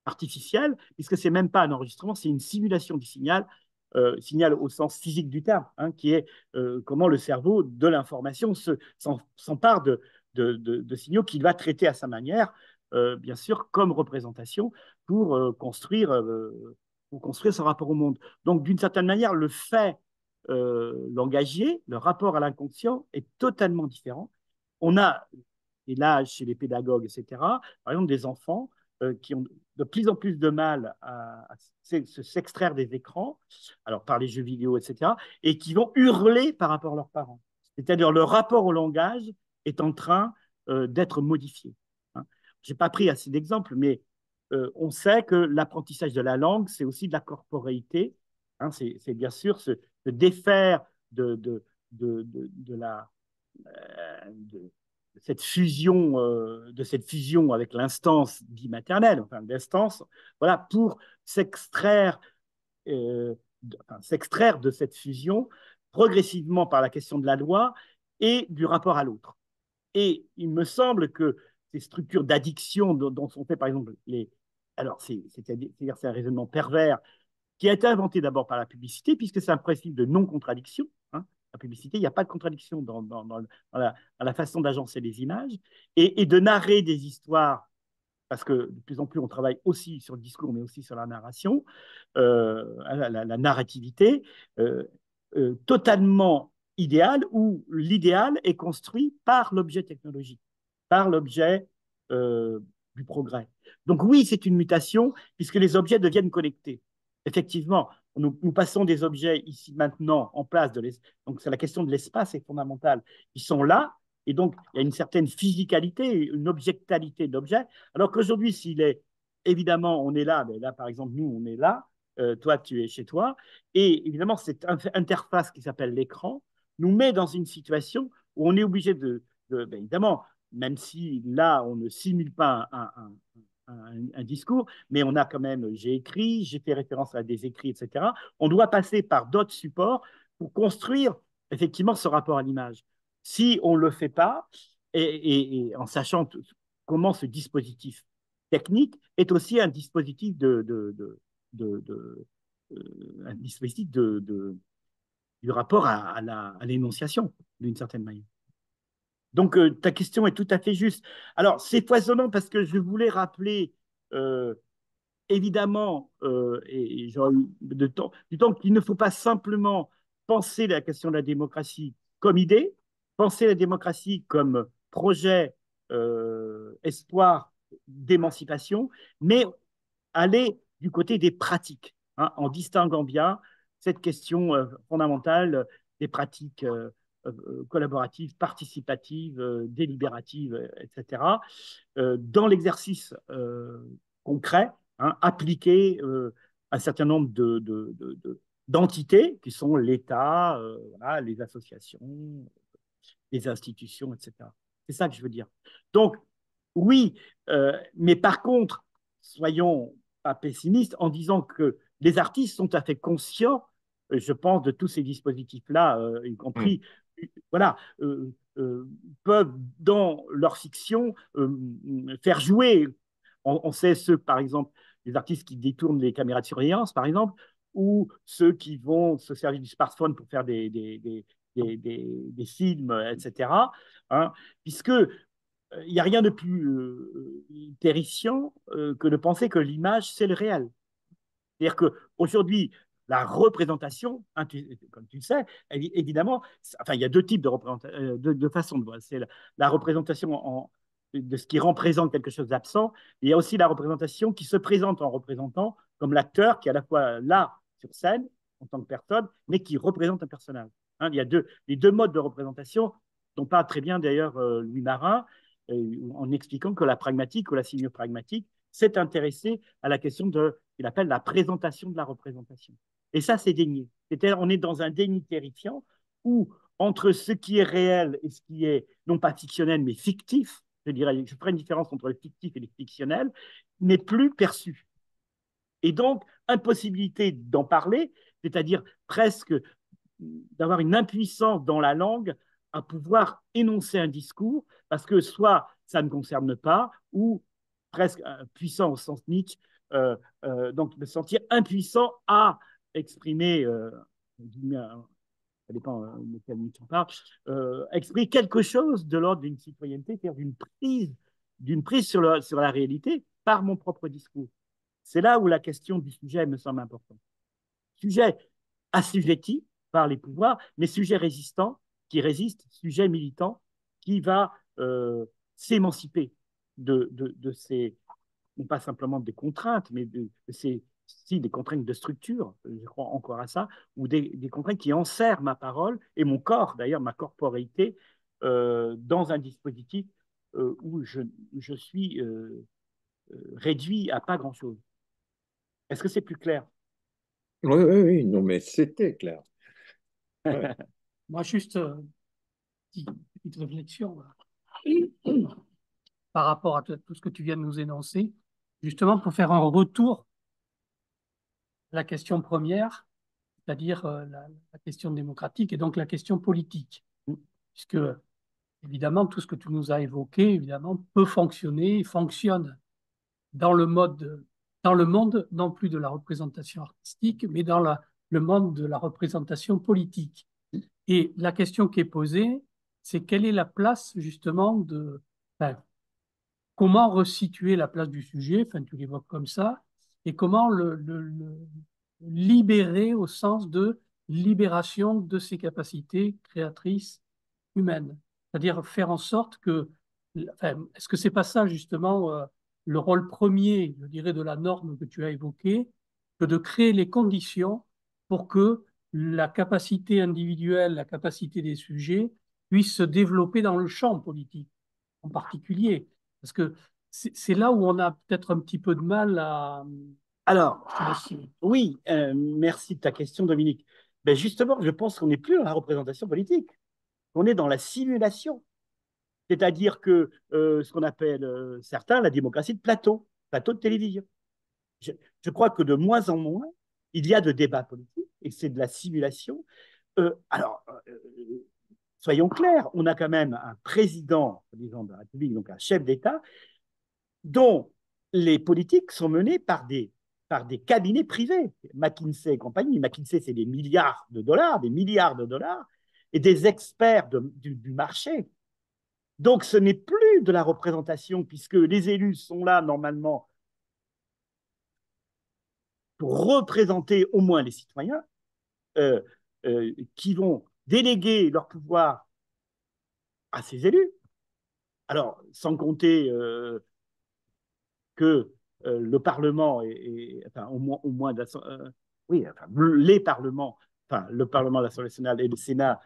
artificielle, puisque c'est même pas un enregistrement, c'est une simulation du signal, signal au sens physique du terme, hein, qui est comment le cerveau de l'information s'empare de signaux qu'il va traiter à sa manière, bien sûr, comme représentation pour construire son rapport au monde. Donc, d'une certaine manière, le fait langagier, le rapport à l'inconscient est totalement différent. On a, et là, chez les pédagogues, etc., par exemple, des enfants qui ont de plus en plus de mal à s'extraire des écrans, alors par les jeux vidéo, etc., et qui vont hurler par rapport à leurs parents. C'est-à-dire leur rapport au langage est en train d'être modifié. Hein. Je n'ai pas pris assez d'exemples, mais on sait que l'apprentissage de la langue, c'est aussi de la corporéité. Hein, c'est bien sûr se défaire de la, de de cette fusion avec l'instance dite maternelle, enfin l'instance, voilà, pour s'extraire de cette fusion progressivement par la question de la loi et du rapport à l'autre. Et il me semble que ces structures d'addiction dont sont faits, par exemple, alors c'est-à-dire c'est un raisonnement pervers qui a été inventé d'abord par la publicité, puisque c'est un principe de non-contradiction. Hein. La publicité, il n'y a pas de contradiction dans la façon d'agencer les images et de narrer des histoires, parce que de plus en plus on travaille aussi sur le discours, mais aussi sur la narration, la narrativité, totalement idéale, où l'idéal est construit par l'objet technologique, par l'objet euh, du progrès. Donc oui, c'est une mutation, puisque les objets deviennent connectés. Effectivement, nous passons des objets ici maintenant en place donc c'est la question de l'espace est fondamentale. Ils sont là, et donc il y a une certaine physicalité, une objectalité de l'objet, alors qu'aujourd'hui, s'il est évidemment, on est là, mais là par exemple, nous, on est là, toi, tu es chez toi, et évidemment, cette interface qui s'appelle l'écran nous met dans une situation où on est obligé ben, évidemment, même si là, on ne simule pas un discours, mais on a quand même, j'ai écrit, j'ai fait référence à des écrits, etc. On doit passer par d'autres supports pour construire effectivement ce rapport à l'image. Si on ne le fait pas, et en sachant comment ce dispositif technique est aussi un dispositif un dispositif du rapport à l'énonciation, d'une certaine manière. Donc, ta question est tout à fait juste. Alors, c'est foisonnant parce que je voulais rappeler, euh, évidemment, et j'aurais eu du temps qu'il ne faut pas simplement penser la question de la démocratie comme idée, penser la démocratie comme projet, espoir d'émancipation, mais aller du côté des pratiques, hein, en distinguant bien cette question fondamentale des pratiques collaboratives, participatives, délibératives, etc., dans l'exercice concret, hein, appliqué un certain nombre d'entités qui sont l'État, voilà, les associations, les institutions, etc. C'est ça que je veux dire. Donc, oui, mais par contre, soyons pas pessimistes en disant que les artistes sont tout à fait conscients, je pense, de tous ces dispositifs-là, y compris, voilà, peuvent, dans leur fiction, faire jouer. On sait ceux, par exemple, les artistes qui détournent les caméras de surveillance, par exemple, ou ceux qui vont se servir du smartphone pour faire des films, etc. Hein, puisque il n'y a rien de plus terrifiant que de penser que l'image, c'est le réel. C'est-à-dire qu'aujourd'hui, la représentation, hein, comme tu le sais, évidemment, enfin, il y a deux types de façons de voir. C'est la représentation de ce qui représente quelque chose d'absent. Il y a aussi la représentation qui se présente en représentant, comme l'acteur qui est à la fois là, sur scène, en tant que personne, mais qui représente un personnage. Hein, il y a les deux modes de représentation dont parle très bien d'ailleurs Louis Marin, en expliquant que la pragmatique ou la signo-pragmatique s'est intéressé à la question qu'il appelle la présentation de la représentation. Et ça, c'est dénié. C'est-à-dire, on est dans un déni terrifiant où, entre ce qui est réel et ce qui est non pas fictionnel, mais fictif, je dirais, je ferai une différence entre le fictif et le fictionnel, n'est plus perçu. Et donc, impossibilité d'en parler, c'est-à-dire presque d'avoir une impuissance dans la langue à pouvoir énoncer un discours, parce que soit ça ne concerne pas, ou presque puissant au sens Nietzsche, donc me sentir impuissant à exprimer, ça dépend de quel Nietzsche on parle, exprimer quelque chose de l'ordre d'une citoyenneté, c'est-à-dire d'une prise sur la réalité par mon propre discours. C'est là où la question du sujet me semble importante. Sujet assujetti par les pouvoirs, mais sujet résistant, qui résiste, sujet militant, qui va s'émanciper de ces, non pas simplement des contraintes, mais de ces, si, des contraintes de structure, je crois encore à ça, ou des contraintes qui enserrent ma parole et mon corps, d'ailleurs, ma corporéité, dans un dispositif où je suis réduit à pas grand-chose. Est-ce que c'est plus clair? Oui, oui, oui, non, mais c'était clair. Ouais. Moi, juste petite réflexion par rapport à tout ce que tu viens de nous énoncer, justement pour faire un retour à la question première, c'est-à-dire la question démocratique et donc la question politique. Puisque, évidemment, tout ce que tu nous as évoqué, évidemment, peut fonctionner et fonctionne dans le monde, non plus de la représentation artistique, mais dans le monde de la représentation politique. Et la question qui est posée, c'est quelle est la place, justement, enfin, comment resituer la place du sujet, enfin, tu l'évoques comme ça, et comment le libérer au sens de libération de ses capacités créatrices humaines. C'est-à-dire faire en sorte que, enfin, est-ce que c'est pas ça justement le rôle premier, je dirais, de la norme que tu as évoquée, que de créer les conditions pour que la capacité individuelle, la capacité des sujets puisse se développer dans le champ politique en particulier. Parce que c'est là où on a peut-être un petit peu de mal à... Alors, oui, merci de ta question, Dominique. Ben justement, je pense qu'on n'est plus dans la représentation politique, on est dans la simulation. C'est-à-dire que ce qu'on appelle certains la démocratie de plateau de télévision. Je crois que de moins en moins, il y a de débats politiques et c'est de la simulation. Alors, soyons clairs, on a quand même un président, disons, de la République, donc un chef d'État, dont les politiques sont menées par des cabinets privés, McKinsey et compagnie. McKinsey, c'est des milliards de dollars, et des experts du marché. Donc, ce n'est plus de la représentation, puisque les élus sont là, normalement, pour représenter au moins les citoyens, qui vont déléguer leur pouvoir à ces élus. Alors, sans compter que le Parlement enfin, au moins oui, enfin, les parlements, enfin, le Parlement, l'Assemblée nationale et le Sénat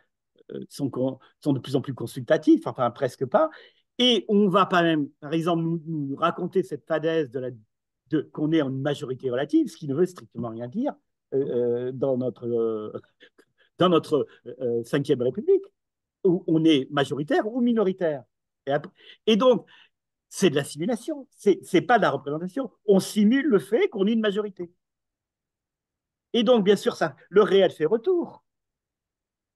sont de plus en plus consultatifs, enfin presque pas. Et on va pas même, par exemple, nous raconter cette fadaise qu'on est en une majorité relative, ce qui ne veut strictement rien dire dans notre 5e République, où on est majoritaire ou minoritaire. Et donc, c'est de la simulation, c'est pas de la représentation. On simule le fait qu'on ait une majorité. Et donc, bien sûr, ça, le réel fait retour.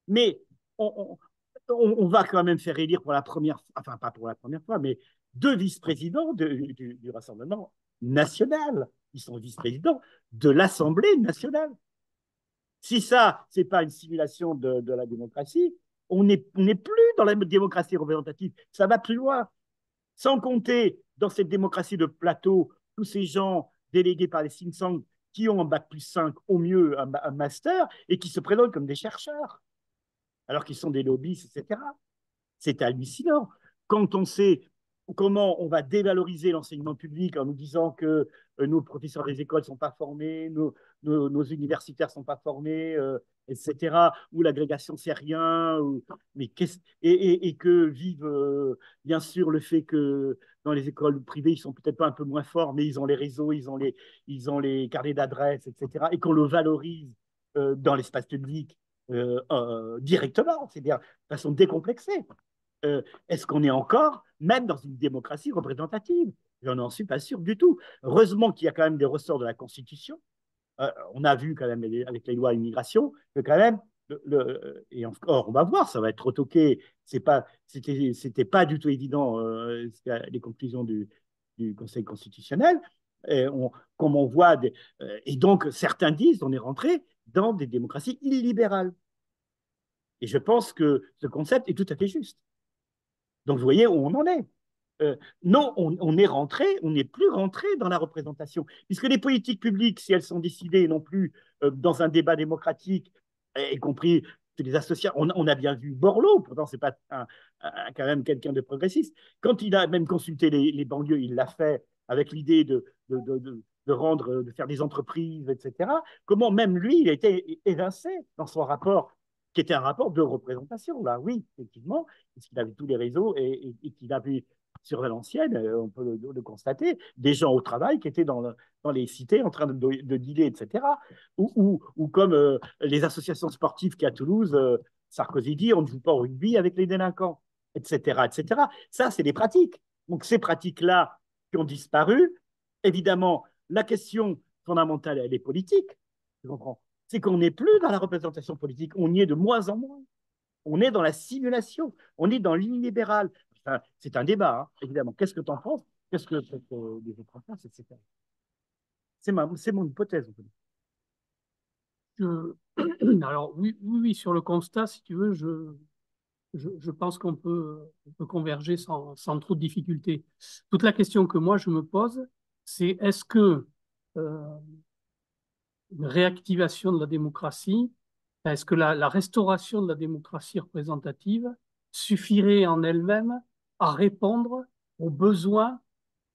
Mais on va quand même faire élire pour la première fois, enfin pas pour la première fois, mais deux vice-présidents du Rassemblement national. Ils sont vice-présidents de l'Assemblée nationale. Si ça, c'est pas une simulation de la démocratie, on n'est plus dans la démocratie représentative. Ça va plus loin. Sans compter, dans cette démocratie de plateau, tous ces gens délégués par les think tanks qui ont un bac+5, au mieux un master, et qui se présentent comme des chercheurs, alors qu'ils sont des lobbyistes, etc. C'est hallucinant. Quand on sait comment on va dévaloriser l'enseignement public en nous disant que nos professeurs des écoles ne sont pas formés, nos universitaires ne sont pas formés, etc., ou l'agrégation, c'est rien, mais et que vive bien sûr le fait que dans les écoles privées, ils sont peut-être pas un peu moins forts, mais ils ont les réseaux, ils ont les carnets d'adresses, etc., et qu'on le valorise dans l'espace public directement, c'est-à-dire de façon décomplexée. Est-ce qu'on est encore même dans une démocratie représentative? Je n'en suis pas sûr du tout. Heureusement qu'il y a quand même des ressorts de la Constitution. On a vu quand même avec les lois immigration que quand même, et encore, on va voir, ça va être retoqué. C'était pas du tout évident les conclusions du Conseil constitutionnel. Comme on voit, et donc certains disent on est rentré dans des démocraties illibérales. Et je pense que ce concept est tout à fait juste. Donc, vous voyez où on en est. Non, on est rentré, on n'est plus rentré dans la représentation, puisque les politiques publiques, si elles sont décidées non plus dans un débat démocratique, y compris les associations, on a bien vu Borloo, pourtant c'est pas quand même quelqu'un de progressiste, quand il a même consulté les banlieues, il l'a fait avec l'idée de faire des entreprises, etc. Comment même lui, il a été évincé dans son rapport qui était un rapport de représentation, là, oui, effectivement, puisqu'il avait tous les réseaux et qu'il avait sur Valenciennes, on peut le constater, des gens au travail qui étaient dans les cités en train de dealer, etc. Ou comme les associations sportives qu'à Toulouse, Sarkozy dit, on ne joue pas au rugby avec les délinquants, etc. etc. Ça, c'est des pratiques. Donc, ces pratiques-là qui ont disparu, évidemment, la question fondamentale, elle est politique, je comprends, c'est qu'on n'est plus dans la représentation politique, on y est de moins en moins. On est dans la simulation, on est dans l'illibéral. Enfin, c'est un débat, hein, évidemment. Qu'est-ce que tu en penses? Qu'est-ce que les autres en pensent, etc. C'est mon hypothèse. Alors, oui, oui, oui, sur le constat, si tu veux, je pense qu'on peut converger sans trop de difficultés. Toute la question que moi, je me pose, c'est est-ce que une réactivation de la démocratie, est-ce que la restauration de la démocratie représentative suffirait en elle-même à répondre aux besoins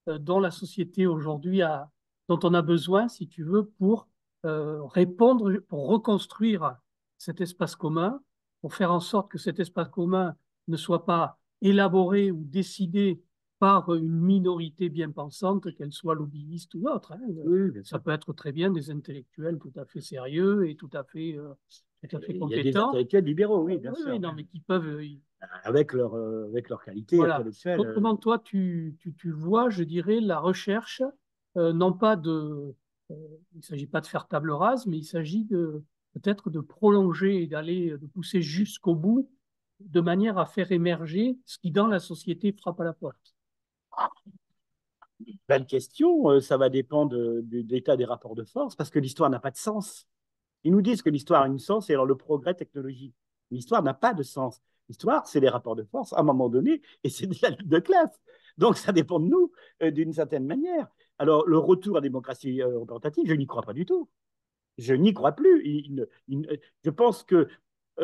dont la société aujourd'hui dont on a besoin, si tu veux, pour répondre, pour reconstruire cet espace commun, pour faire en sorte que cet espace commun ne soit pas élaboré ou décidé par une minorité bien pensante, qu'elle soit lobbyiste ou autre. Hein. Oui, ça peut être très bien des intellectuels tout à fait sérieux et tout à fait compétents. Il y a des intellectuels libéraux, oui, bien sûr. Oui, non, mais qui peuvent... avec leur qualité voilà. intellectuelle. Comment toi, tu vois, je dirais, la recherche, non pas il ne s'agit pas de faire table rase, mais il s'agit peut-être de prolonger et de pousser jusqu'au bout, de manière à faire émerger ce qui, dans la société, frappe à la porte. Belle question, ça va dépendre de l'état des rapports de force, parce que l'histoire n'a pas de sens. Ils nous disent que l'histoire a un sens, et alors le progrès technologique. L'histoire n'a pas de sens. L'histoire, c'est les rapports de force à un moment donné, et c'est de la lutte de classe. Donc, ça dépend de nous, d'une certaine manière. Alors, le retour à la démocratie représentative, je n'y crois pas du tout. Je n'y crois plus. Je pense que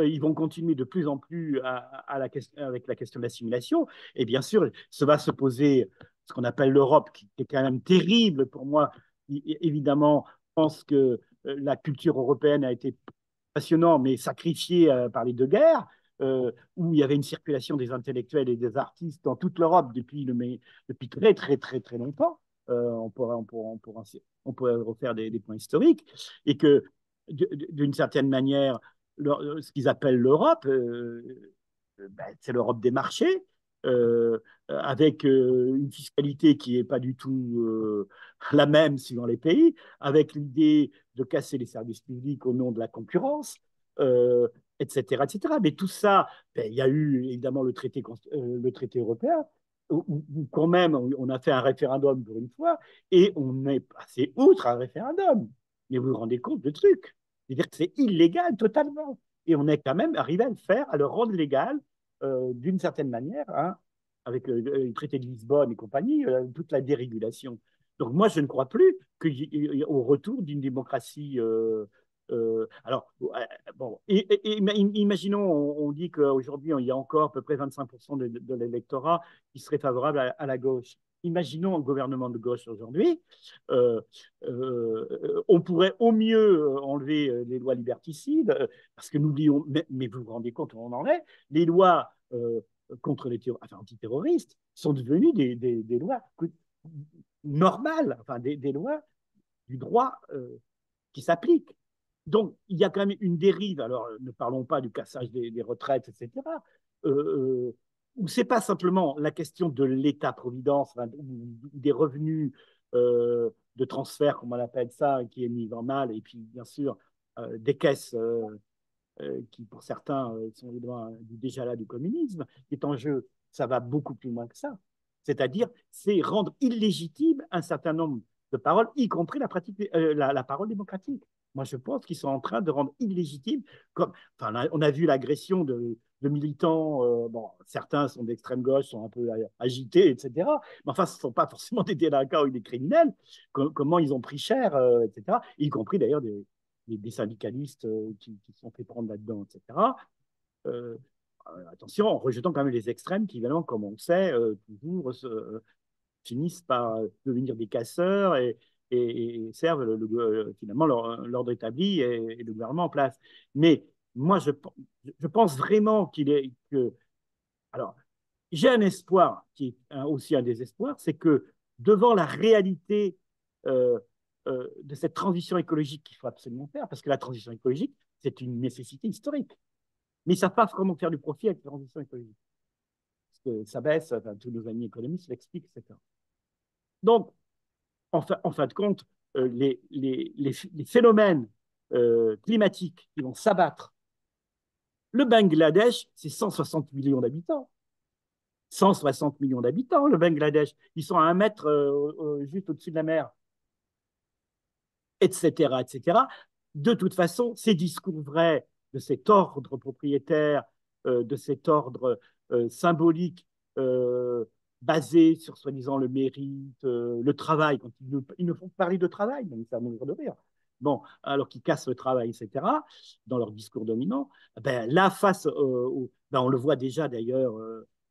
ils vont continuer de plus en plus avec la question de l'assimilation. Et bien sûr, ça va se poser ce qu'on appelle l'Europe, qui est quand même terrible pour moi. Évidemment, je pense que la culture européenne a été passionnante, mais sacrifiée par les deux guerres, où il y avait une circulation des intellectuels et des artistes dans toute l'Europe depuis très, très, très, très longtemps. On pourrait refaire des points historiques. Et que, d'une certaine manière, ce qu'ils appellent l'Europe, c'est l'Europe des marchés. avec une fiscalité qui n'est pas du tout la même suivant les pays, avec l'idée de casser les services publics au nom de la concurrence, etc., etc. Mais tout ça, ben, il y a eu évidemment le traité européen, où quand même on a fait un référendum pour une fois, et on est passé outre un référendum. Mais vous vous rendez compte de truc. C'est-à-dire que c'est illégal totalement. Et on est quand même arrivé à le faire, à le rendre légal d'une certaine manière, hein, avec le traité de Lisbonne et compagnie, toute la dérégulation. Donc moi, je ne crois plus qu'au retour d'une démocratie. Alors, bon, imaginons, on dit qu'aujourd'hui, il y a encore à peu près 25% de l'électorat qui serait favorable à la gauche. Imaginons un gouvernement de gauche aujourd'hui, on pourrait au mieux enlever les lois liberticides, parce que n'oublions, mais vous vous rendez compte où on en est, les lois contre les antiterroristes sont devenues des lois normales, enfin des lois du droit qui s'appliquent. Donc, il y a quand même une dérive. Alors, ne parlons pas du cassage des retraites, etc. Où ce n'est pas simplement la question de l'État-providence, des revenus de transfert, comme on appelle ça, qui est mis en mal, et puis, bien sûr, des caisses qui, pour certains, sont déjà là du communisme, qui est en jeu. Ça va beaucoup plus loin que ça. C'est-à-dire, c'est rendre illégitime un certain nombre de paroles, y compris la parole démocratique. Moi, je pense qu'ils sont en train de rendre illégitime, enfin, on a vu l'agression de militants, bon, certains sont d'extrême gauche, sont un peu agités, etc. Mais enfin, ce ne sont pas forcément des délinquants ou des criminels. Comment ils ont pris cher, etc. Y compris d'ailleurs des syndicalistes qui sont fait prendre là-dedans, etc. Attention, en rejetant quand même les extrêmes qui, évidemment, comme on le sait, toujours finissent par devenir des casseurs et servent finalement l'ordre établi et le gouvernement en place. Mais moi, je pense vraiment qu'il est que. Alors, j'ai un espoir qui est aussi un désespoir, c'est que devant la réalité de cette transition écologique qu'il faut absolument faire, parce que la transition écologique, c'est une nécessité historique. Mais ils ne savent pas comment faire du profit avec la transition écologique. Parce que ça baisse, enfin, tous nos amis économistes l'expliquent, etc. Donc, en fin de compte, les phénomènes climatiques qui vont s'abattre. Le Bangladesh, c'est 160 millions d'habitants. 160 millions d'habitants, le Bangladesh. Ils sont à 1 mètre juste au-dessus de la mer, etc., etc. De toute façon, ces discours vrais de cet ordre propriétaire, de cet ordre symbolique basé sur soi-disant le mérite, le travail, quand ils ne font que parler de travail, donc ça mourir de rire. Bon, alors qu'ils cassent le travail, etc., dans leur discours dominant, ben, là, face ben, on le voit déjà d'ailleurs,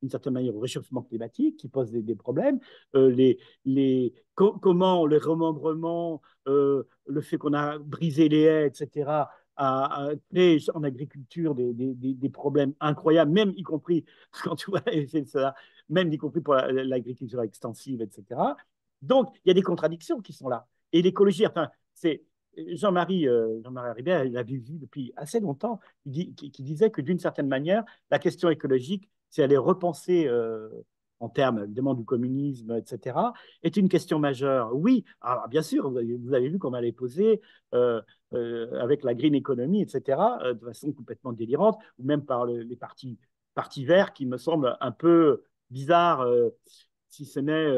d'une certaine manière, au réchauffement climatique qui pose des problèmes, comment le remembrement, le fait qu'on a brisé les haies, etc., a créé en agriculture des problèmes incroyables, même y compris quand tu vois ça, même y compris pour l'agriculture extensive, etc. Donc, il y a des contradictions qui sont là. Et l'écologie, enfin, c'est Jean-Marie Ribert, il avait vu depuis assez longtemps, qui disait que d'une certaine manière, la question écologique, c'est aller repenser en termes évidemment du communisme, etc., est une question majeure. Oui, alors, bien sûr, vous avez vu qu'on allait poser avec la green economy, etc., de façon complètement délirante, ou même par les partis verts qui me semblent un peu bizarres, si ce n'est,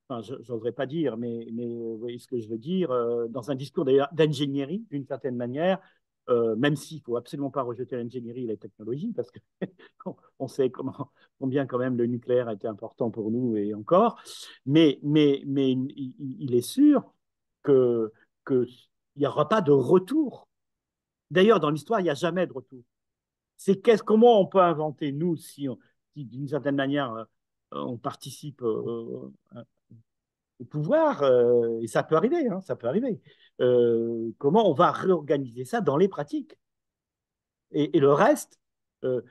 enfin, je n'oserais pas dire, mais vous voyez ce que je veux dire, dans un discours d'ingénierie, d'une certaine manière, même s'il ne faut absolument pas rejeter l'ingénierie et la technologie, parce qu'on sait combien quand même le nucléaire a été important pour nous et encore, mais il est sûr qu'il n'y aura pas de retour. D'ailleurs, dans l'histoire, il n'y a jamais de retour. C'est comment on peut inventer, nous, si d'une certaine manière, on participe au pouvoir, et ça peut arriver, hein, ça peut arriver. Comment on va réorganiser ça dans les pratiques. Et le reste,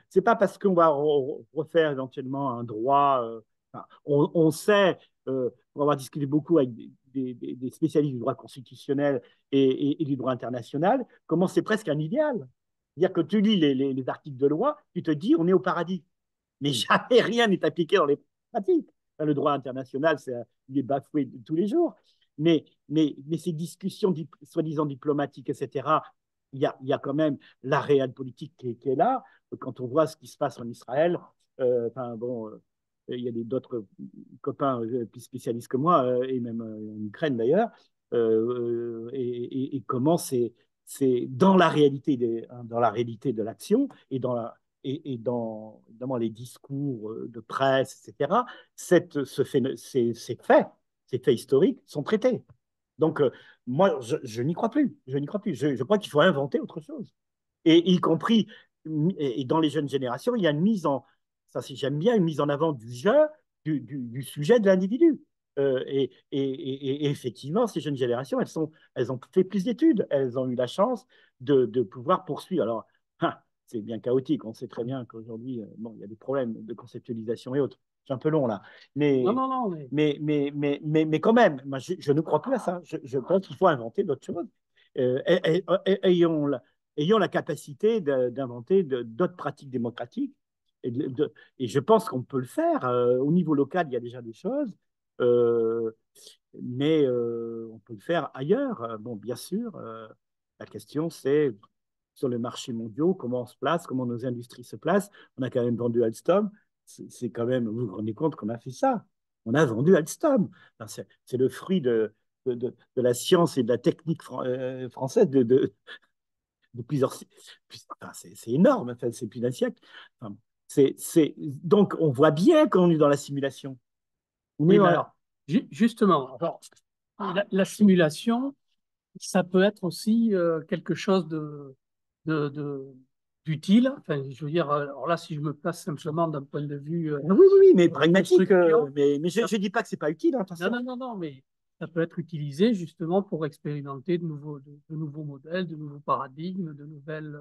c'est pas parce qu'on va refaire éventuellement un droit. Enfin, on sait, pour avoir discuté beaucoup avec des spécialistes du droit constitutionnel et du droit international, comment c'est presque un idéal. C'est-à-dire que tu lis les articles de loi, tu te dis on est au paradis. mais jamais rien n'est appliqué dans les pratiques. Enfin, le droit international, il est bafoué tous les jours. Mais ces discussions soi-disant diplomatiques, etc., il y a quand même la réelle politique qui est là. Quand on voit ce qui se passe en Israël, enfin bon, il y a d'autres copains plus spécialistes que moi, et même en Ukraine d'ailleurs, et comment c'est dans la réalité dans la réalité de l'action et dans les discours de presse, etc., ces faits historiques sont traités. Donc, moi, je n'y crois plus. Je n'y crois plus. Je crois qu'il faut inventer autre chose. Et y compris, et dans les jeunes générations, il y a une mise en, ça si j'aime bien, une mise en avant du jeu, du sujet de l'individu. Et effectivement, ces jeunes générations, elles ont fait plus d'études. Elles ont eu la chance de pouvoir poursuivre. Alors, c'est bien chaotique. On sait très bien qu'aujourd'hui, bon, il y a des problèmes de conceptualisation et autres. C'est un peu long là. Non, Mais, non, non, mais quand même, moi, je ne crois plus à ça. Je pense qu'il faut inventer d'autres choses. Ayons ayant la capacité d'inventer d'autres pratiques démocratiques. Et je pense qu'on peut le faire. Au niveau local, il y a déjà des choses, euh, mais on peut le faire ailleurs. Bon, bien sûr, la question, c'est sur les marchés mondiaux, comment on se place, comment nos industries se placent. On a quand même vendu Alstom. C'est quand même, vous vous rendez compte qu'on a fait ça. On a vendu Alstom. Enfin, c'est le fruit de la science et de la technique française de enfin, c'est énorme, enfin, c'est plus d'un siècle. Enfin, donc, on voit bien qu'on est dans la simulation. On est oui, mais dans alors, justement, alors, la simulation, ça peut être aussi quelque chose d'utile. Enfin, je veux dire, alors là, si je me place simplement d'un point de vue oui, oui, oui, mais pragmatique. construction, Mais je ne dis pas que c'est pas utile, hein, non, attention. non, non, non, mais ça peut être utilisé justement pour expérimenter de nouveaux modèles, de nouveaux paradigmes, de nouvelles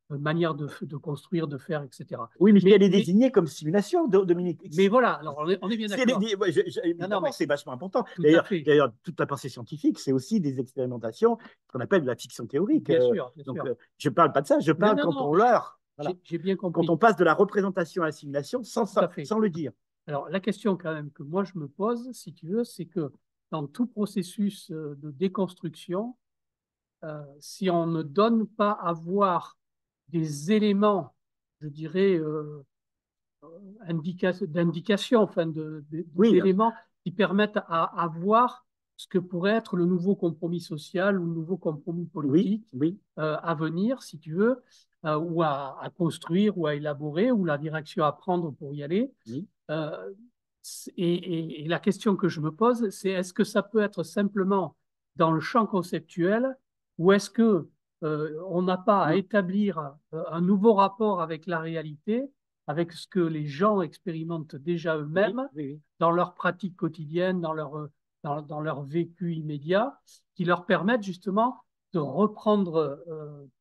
manières de construire, de faire, etc. Oui, mais si elle est Mais, désignée comme simulation, Dominique. mais voilà, alors on est bien d'accord. Ouais, Non, non, évidemment, mais c'est vachement important. tout à fait, D'ailleurs, toute la pensée scientifique, c'est aussi des expérimentations qu'on appelle de la fiction théorique. bien sûr, bien Donc, sûr. je ne parle pas de ça, je Non, parle non, quand non, on mais leurre. Voilà. j'ai bien Quand compris, on passe de la représentation à la simulation tout à fait. sans le dire. Alors, la question quand même que moi je me pose, si tu veux, c'est que dans tout processus de déconstruction, si on ne donne pas à voir des éléments, je dirais, d'indication, enfin Oui, d'éléments qui permettent à voir ce que pourrait être le nouveau compromis social ou le nouveau compromis oui, politique oui, à venir, si tu veux, ou à construire ou à élaborer, ou la direction à prendre pour y aller. oui. Euh, et la question que je me pose, c'est est-ce que ça peut être simplement dans le champ conceptuel ou est-ce que on n'a pas à Non. établir un nouveau rapport avec la réalité, avec ce que les gens expérimentent déjà Oui, eux-mêmes oui, oui. dans leur pratique quotidienne, dans leur vécu immédiat, qui leur permettent justement de reprendre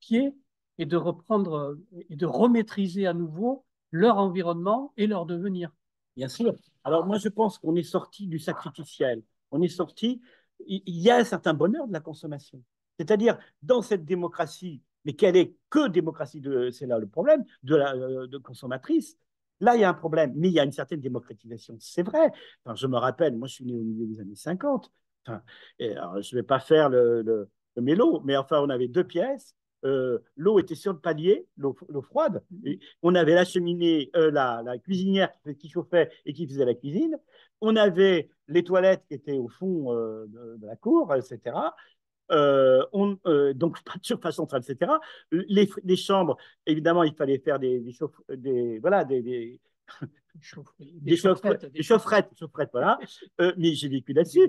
pied et de reprendre et de remaîtriser à nouveau leur environnement et leur devenir. Bien sûr. Alors moi, je pense qu'on est sorti du sacrificiel. On est sorti, il y a un certain bonheur de la consommation. C'est-à-dire, dans cette démocratie, mais quelle est que démocratie, c'est là le problème, de consommatrice, là, il y a un problème, mais il y a une certaine démocratisation. C'est vrai. Enfin, je me rappelle, moi, je suis né au milieu des années 50. Enfin, alors, je ne vais pas faire le mélo, mais enfin, on avait deux pièces. L'eau était sur le palier, l'eau froide. Et on avait la cheminée, la cuisinière qui chauffait et qui faisait la cuisine. On avait les toilettes qui étaient au fond de la cour, etc. Donc, pas de chauffage central, etc. Les chambres, évidemment, il fallait faire voilà, des chaufferettes, voilà. Mais j'ai vécu là-dessus.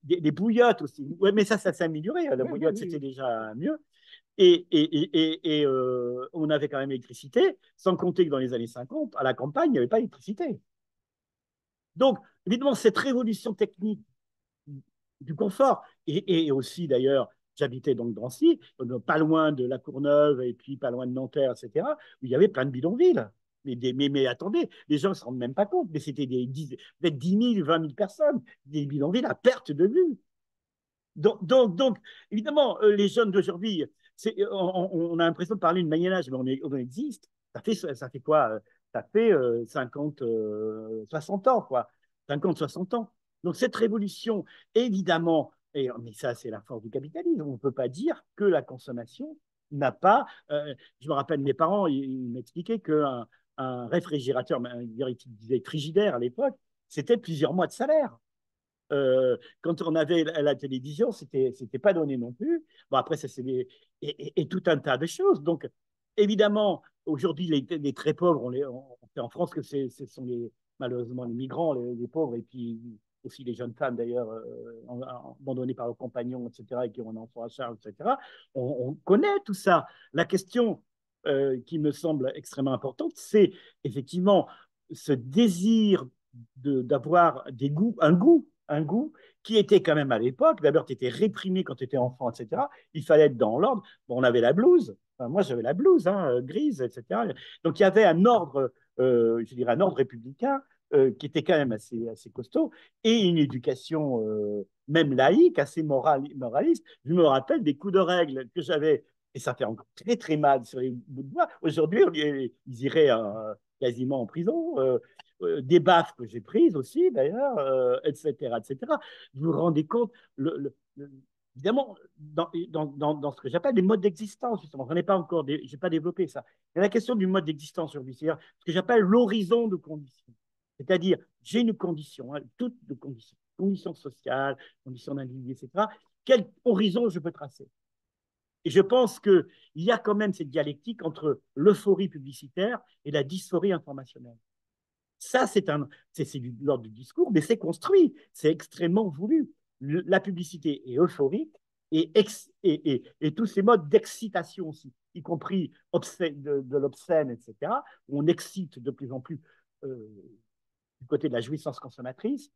Des bouillottes aussi. Ouais, mais ça s'est amélioré. La bouillotte, c'était déjà mieux. On avait quand même l'électricité, sans compter que dans les années 50, à la campagne, il n'y avait pas d'électricité. Donc, évidemment, cette révolution technique du confort, et aussi d'ailleurs, j'habitais donc Drancy, pas loin de La Courneuve et puis pas loin de Nanterre, etc., où il y avait plein de bidonvilles. Mais attendez, les gens ne se rendent même pas compte, mais c'était peut-être 10 000, 20 000 personnes, des bidonvilles à perte de vue. Donc évidemment, les jeunes d'aujourd'hui, on a l'impression de parler de Moyen-Âge, mais on existe. Ça fait quoi ça fait 50, 60 ans, quoi. 50, 60 ans. Donc cette révolution, évidemment, mais ça c'est la force du capitalisme, on ne peut pas dire que la consommation n'a pas... je me rappelle, mes parents, ils m'expliquaient qu'un un réfrigérateur, ils disaient frigidaire à l'époque, c'était plusieurs mois de salaire. Quand on avait la télévision, c'était pas donné non plus. Bon, après, ça, et tout un tas de choses. Donc, évidemment, aujourd'hui, les très pauvres, on fait en France que ce sont malheureusement les migrants, les pauvres, et puis aussi les jeunes femmes, d'ailleurs, abandonnées par leurs compagnons, etc., et qui ont un enfant à charge, etc. On connaît tout ça. La question qui me semble extrêmement importante, c'est effectivement ce désir d'avoir un goût qui était quand même à l'époque. D'abord, tu étais réprimé quand tu étais enfant, etc. Il fallait être dans l'ordre. Bon, on avait la blouse. Enfin, moi, j'avais la blouse grise, etc. Donc, il y avait un ordre, je dirais, un ordre républicain qui était quand même assez costaud et une éducation même laïque, assez moraliste. Je me rappelle des coups de règle que j'avais, et ça fait encore très, très mal sur les bouts de bois. Aujourd'hui, ils iraient quasiment en prison. Des baffes que j'ai prises aussi, d'ailleurs, etc., etc. Vous vous rendez compte, évidemment, dans ce que j'appelle les modes d'existence, justement, je n'ai pas encore, j'ai pas développé ça. Il y a la question du mode d'existence aujourd'hui, c'est-à-dire ce que j'appelle l'horizon de conditions. C'est-à-dire, j'ai une condition, toutes de conditions, conditions sociales, conditions d'individu, etc. Quel horizon je peux tracer? Et je pense qu'il y a quand même cette dialectique entre l'euphorie publicitaire et la dysphorie informationnelle. Ça, c'est de l'ordre du discours, mais c'est construit, c'est extrêmement voulu. La publicité est euphorique et tous ces modes d'excitation aussi, y compris de l'obscène, etc., où on excite de plus en plus du côté de la jouissance consommatrice.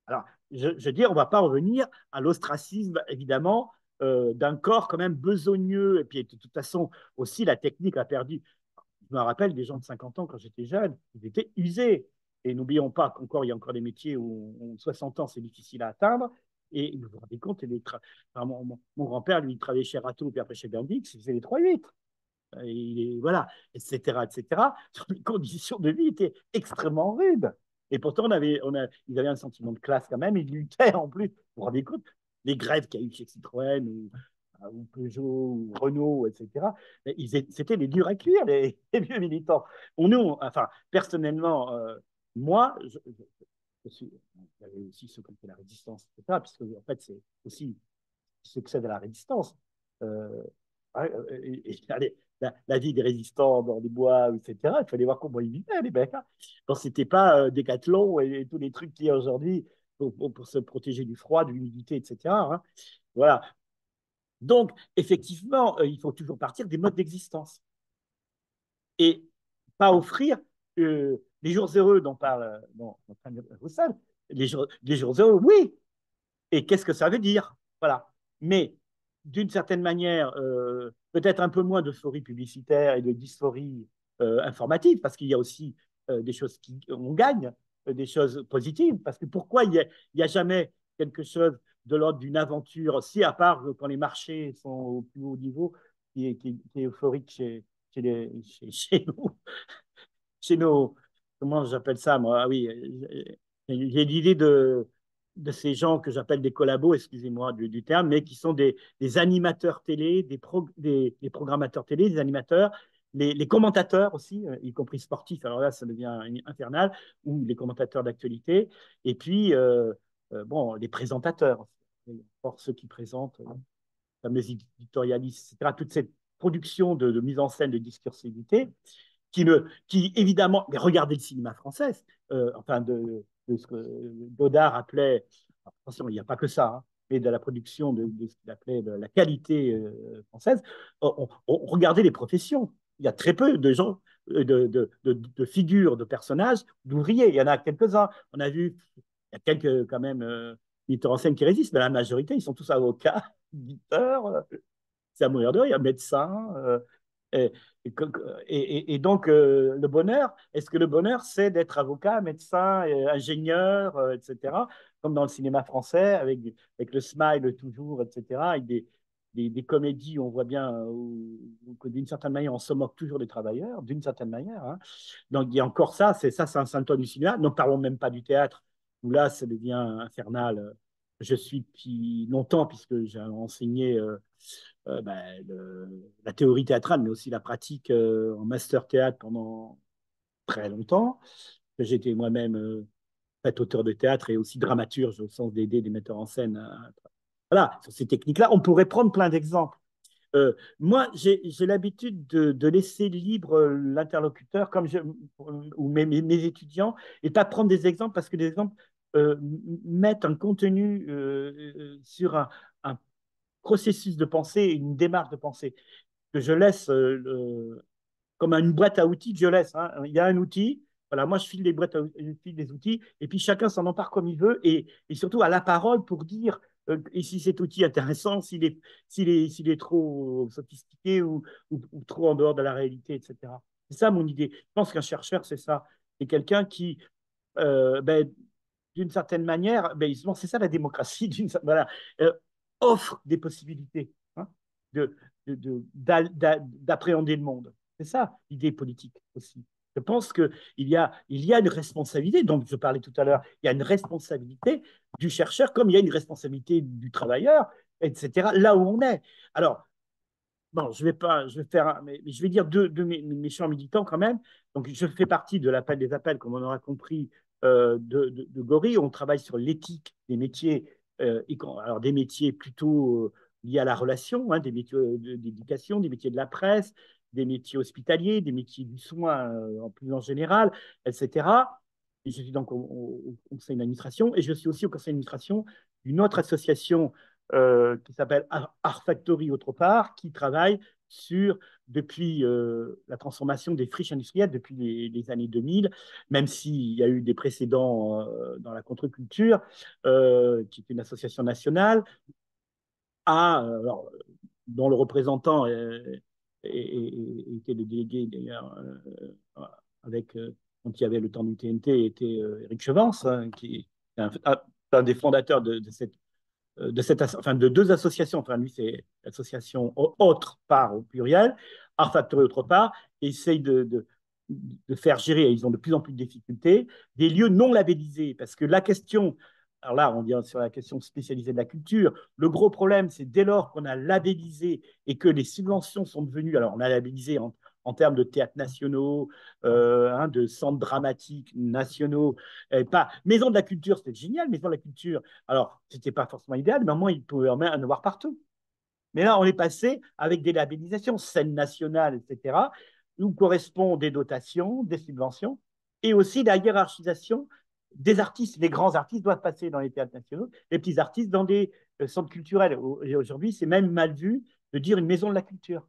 Alors, je veux dire, on ne va pas revenir à l'ostracisme, évidemment, d'un corps quand même besogneux, et puis de toute façon, aussi, la technique a perdu. Je me rappelle des gens de 50 ans, quand j'étais jeune, ils étaient usés. Et n'oublions pas qu'encore, il y a encore des métiers où 60 ans, c'est difficile à atteindre. Et vous vous rendez compte, enfin, mon grand-père, lui, il travaillait chez Rato, puis après chez Bendix, il faisait les 3-8. Et voilà, etc., etc. Les conditions de vie étaient extrêmement rudes. Et pourtant, ils avaient un sentiment de classe quand même. Ils luttaient en plus. Vous vous rendez compte, les grèves qu'il y a eu chez Citroën ou Peugeot ou Renault, etc. C'était des durs à cuire, les vieux militants. Nous, enfin, personnellement, moi, il y avait aussi ceux qui ont fait la résistance, etc., puisque en fait, c'est aussi succès de la résistance. Euh, la vie des résistants dans les bois, etc., il fallait voir comment ils vivaient, les mecs. Hein. Quand c'était pas Décathlon et tous les trucs qu'il y a aujourd'hui pour se protéger du froid, de l'humidité, etc. Hein. Voilà. Donc, effectivement, il faut toujours partir des modes d'existence et pas offrir les jours heureux dont parle Roussel. Les jours heureux, oui. Et qu'est-ce que ça veut dire? Voilà. Mais d'une certaine manière, peut-être un peu moins d'euphorie publicitaire et de dysphorie informative, parce qu'il y a aussi des choses on gagne, des choses positives. Parce que pourquoi il y a jamais quelque chose de l'ordre d'une aventure, si à part quand les marchés sont au plus haut niveau, qui est euphorique chez nous, chez nos, comment j'appelle ça, moi? Ah oui, j'ai l'idée de ces gens que j'appelle des collabos, excusez-moi du terme, mais qui sont des animateurs télé, des programmateurs télé, des animateurs, les commentateurs aussi, y compris sportifs, alors là, ça devient infernal, ou les commentateurs d'actualité, et puis, bon, les présentateurs, ceux qui présentent, les éditorialistes, etc., toute cette production de mise en scène de discursivité, qui évidemment, mais regardez le cinéma français, enfin de ce que Godard appelait, attention, il n'y a pas que ça, hein, mais de la production de ce qu'il appelait la qualité française, regardez les professions. Il y a très peu de gens, de figures, de personnages, d'ouvriers. Il y en a quelques-uns. On a vu, il y a quelques quand même metteurs en scène qui résistent, mais la majorité, ils sont tous avocats, éditeurs, c'est à mourir de rire, médecins. Et, et donc, le bonheur, est-ce que le bonheur, c'est d'être avocat, médecin, ingénieur, etc., comme dans le cinéma français, avec le smile toujours, etc., avec des comédies où on voit bien que d'une certaine manière, on se moque toujours des travailleurs, d'une certaine manière. Hein. Donc, il y a encore ça, c'est un symptôme du cinéma. Ne parlons même pas du théâtre, où là, ça devient infernal. Je suis depuis longtemps, puisque j'ai enseigné la théorie théâtrale, mais aussi la pratique en master théâtre pendant très longtemps. J'étais moi-même auteur de théâtre et aussi dramaturge au sens d'aider des metteurs en scène. Voilà, sur ces techniques-là, on pourrait prendre plein d'exemples. Moi, j'ai l'habitude de laisser libre l'interlocuteur ou mes étudiants et pas prendre des exemples parce que des exemples mettent un contenu sur un processus de pensée, une démarche de pensée que je laisse comme une boîte à outils que je laisse. Hein. Il y a un outil, voilà, moi je file je file des outils, et puis chacun s'en empare comme il veut, et surtout à la parole pour dire et si cet outil est intéressant, s'il est trop sophistiqué ou trop en dehors de la réalité, etc. C'est ça mon idée. Je pense qu'un chercheur, c'est ça. C'est quelqu'un qui, ben, d'une certaine manière, ben, c'est ça la démocratie, voilà, euh, offre des possibilités hein, d'appréhender le monde. C'est ça l'idée politique aussi. Je pense qu'il il y a une responsabilité, donc je parlais tout à l'heure, il y a une responsabilité du chercheur comme il y a une responsabilité du travailleur, etc., là où on est. Alors, bon, je vais faire, mais je vais dire deux mes champs militants quand même. Donc, je fais partie de l'appel des appels, comme on aura compris, de Gori. On travaille sur l'éthique des métiers, alors des métiers plutôt liés à la relation, hein, des métiers d'éducation, des métiers de la presse, des métiers hospitaliers, des métiers du soin en plus en général, etc. Et je suis donc au conseil d'administration et je suis aussi au conseil d'administration d'une autre association qui s'appelle Art Factory, autre part, qui travaille depuis la transformation des friches industrielles depuis les années 2000, même s'il y a eu des précédents dans la contre-culture, qui est une association nationale, alors, dont le représentant était le délégué, d'ailleurs, avec, quand il y avait le temps du TNT, était Éric Chevance, hein, qui est un des fondateurs de deux associations, enfin lui c'est l'association autre part au pluriel, Art Factory autre part, essayent de faire gérer, ils ont de plus en plus de difficultés, des lieux non labellisés, parce que la question, alors là on vient sur la question spécialisée de la culture, le gros problème c'est dès lors qu'on a labellisé et que les subventions sont devenues, alors on a labellisé en termes de théâtres nationaux, de centres dramatiques nationaux. Pas Maison de la culture, c'était génial, Maison de la culture. Alors, ce n'était pas forcément idéal, mais au moins, il pouvait en avoir partout. Mais là, on est passé avec des labellisations, scène nationale, etc., où correspondent des dotations, des subventions, et aussi la hiérarchisation des artistes. Les grands artistes doivent passer dans les théâtres nationaux, les petits artistes dans des centres culturels. Et aujourd'hui, c'est même mal vu de dire une maison de la culture.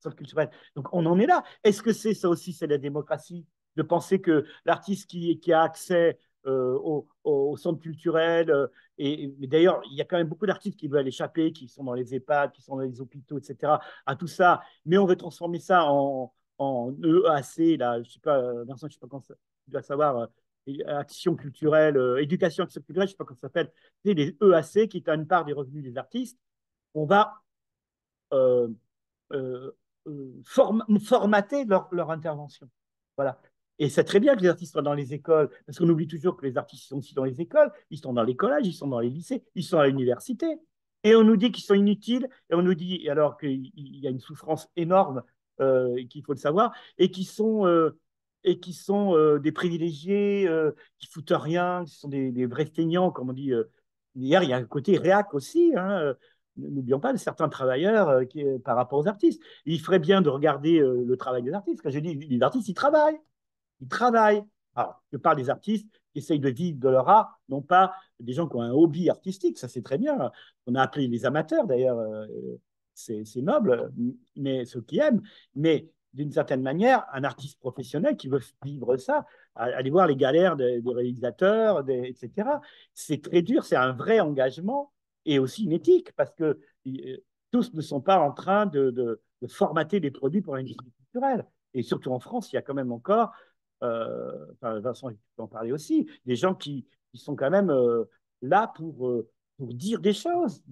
Centre culturel. Donc, on en est là. Est-ce que c'est ça aussi, c'est la démocratie, de penser que l'artiste qui a accès au centre culturel, mais d'ailleurs, il y a quand même beaucoup d'artistes qui veulent échapper, qui sont dans les EHPAD, qui sont dans les hôpitaux, etc., à tout ça, mais on veut transformer ça en EAC, là, je sais pas, Vincent, je sais pas comment ça, tu dois savoir, action culturelle, éducation action culturelle, je sais pas comment ça s'appelle, les EAC, qui est une part des revenus des artistes, on va euh, euh, formater leur intervention. Voilà. Et c'est très bien que les artistes soient dans les écoles, parce qu'on oublie toujours que les artistes sont aussi dans les écoles, ils sont dans les collèges, ils sont dans les lycées, ils sont à l'université. Et on nous dit qu'ils sont inutiles, et on nous dit, alors qu'il y a une souffrance énorme, qu'il faut le savoir, et qui sont des privilégiés, qui foutent rien, qui sont des vrais feignants, comme on dit. Hier, il y a un côté réac aussi, hein, n'oublions pas de certains travailleurs par rapport aux artistes. Il ferait bien de regarder le travail des artistes. Quand je dis les artistes, ils travaillent. Ils travaillent. Alors, je parle des artistes qui essayent de vivre de leur art, non pas des gens qui ont un hobby artistique, ça c'est très bien. On a appelé les amateurs d'ailleurs, c'est noble, mais ceux qui aiment. Mais d'une certaine manière, un artiste professionnel qui veut vivre ça, aller voir les galères des réalisateurs, etc. C'est très dur, c'est un vrai engagement et aussi une éthique, parce que tous ne sont pas en train de formater des produits pour l'industrie culturelle. Et surtout en France, il y a quand même encore, Vincent, tu peux en parler aussi, des gens qui sont quand même là pour pour dire des choses,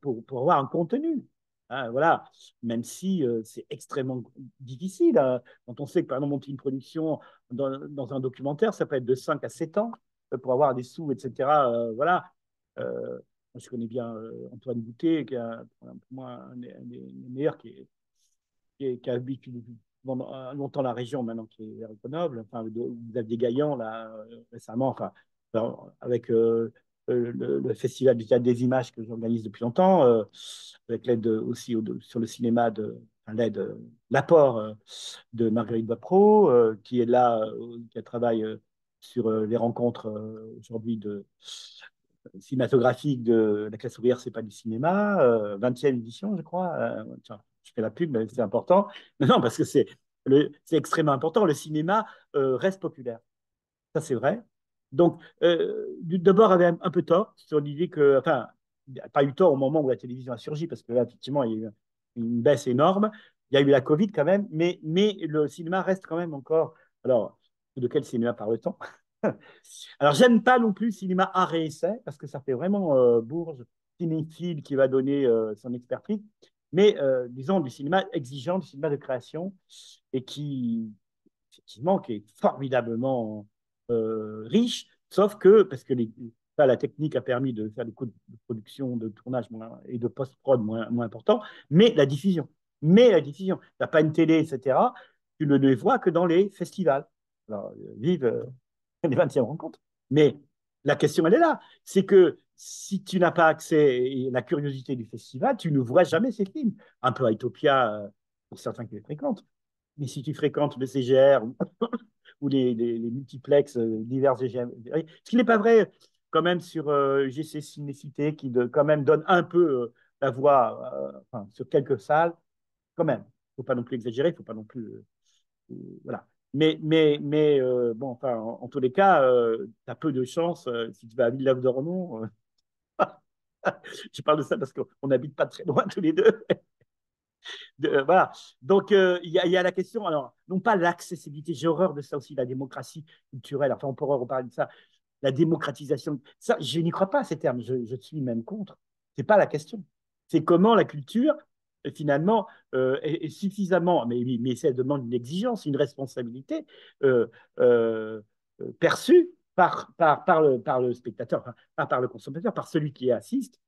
pour avoir un contenu. Hein, voilà, même si c'est extrêmement difficile. Hein, quand on sait que, par exemple, monter une production dans un documentaire, ça peut être de 5 à 7 ans pour avoir des sous, etc. Voilà. Je connais bien Antoine Boutet, qui est pour moi un des meilleurs, qui a habité longtemps la région, maintenant qui est vers Grenoble. Enfin, Xavier Gaillan, là, récemment, enfin, avec le Festival du théâtre des images que j'organise depuis longtemps, avec l'aide aussi sur le cinéma enfin, l'apport de Marguerite Bois-Pro, qui est là, qui travaille sur les rencontres aujourd'hui cinématographique de La classe ouvrière, c'est pas du cinéma, 20e édition, je crois. Tiens, je fais la pub, mais c'est important. Mais non, parce que c'est extrêmement important. Le cinéma reste populaire. Ça, c'est vrai. Donc, d'abord, avait un peu tort sur l'idée que, enfin, il n'a pas eu tort au moment où la télévision a surgi, parce que là, effectivement, il y a eu une baisse énorme. Il y a eu la Covid quand même, mais le cinéma reste quand même encore. Alors, de quel cinéma parle-t-on? Alors, j'aime pas non plus le cinéma art et essai, parce que ça fait vraiment bourge, cinéphile qui va donner son expertise, mais disons du cinéma exigeant, du cinéma de création, et effectivement, qui est formidablement riche, sauf que, parce que la technique a permis de faire des coûts de production, de tournage et de post-prod moins importants, mais la diffusion. Tu n'as pas une télé, etc., tu ne les vois que dans les festivals. Alors, vive les 20e rencontres. Mais la question, elle est là. C'est que si tu n'as pas accès à la curiosité du festival, tu ne vois jamais ces films. Un peu à Utopia pour certains qui les fréquentent. Mais si tu fréquentes le CGR ou les multiplex divers CGR, ce qui n'est pas vrai quand même sur GC Cinécité, qui quand même donne un peu la voix enfin, sur quelques salles, quand même. Il ne faut pas non plus exagérer, il ne faut pas non plus voilà. Bon, enfin, en tous les cas, tu as peu de chance si tu vas à Villeneuve-d'Ornon. Je parle de ça parce qu'on n'habite pas très loin tous les deux. Voilà. Donc, il y a la question, alors, non pas l'accessibilité, j'ai horreur de ça aussi, la démocratie culturelle. Enfin, on pourrait reparler de ça. La démocratisation, ça, je n'y crois pas à ces termes. Je suis même contre. C'est pas la question. C'est comment la culture, finalement, est suffisamment, mais ça demande une exigence, une responsabilité euh, euh, perçue par le spectateur, enfin, pas par le consommateur, par celui qui assiste,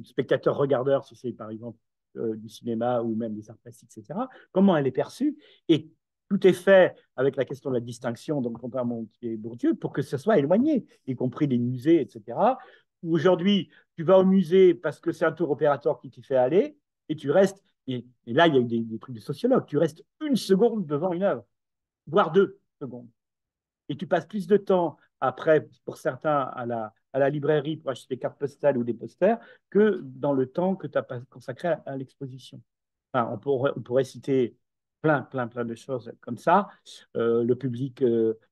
spectateur regardeur, si c'est par exemple du cinéma ou même des arts plastiques, etc. Comment elle est perçue et tout est fait avec la question de la distinction, donc on peut monter Bourdieu, pour que ce soit éloigné, y compris les musées, etc. Aujourd'hui, tu vas au musée parce que c'est un tour opérateur qui t'y fait aller, et tu restes, et là, il y a eu des trucs de sociologues, tu restes une seconde devant une œuvre, voire 2 secondes. Et tu passes plus de temps après, pour certains, à la librairie pour acheter des cartes postales ou des posters, que dans le temps que tu as consacré à l'exposition. Enfin, on pourrait citer plein de choses comme ça. Le public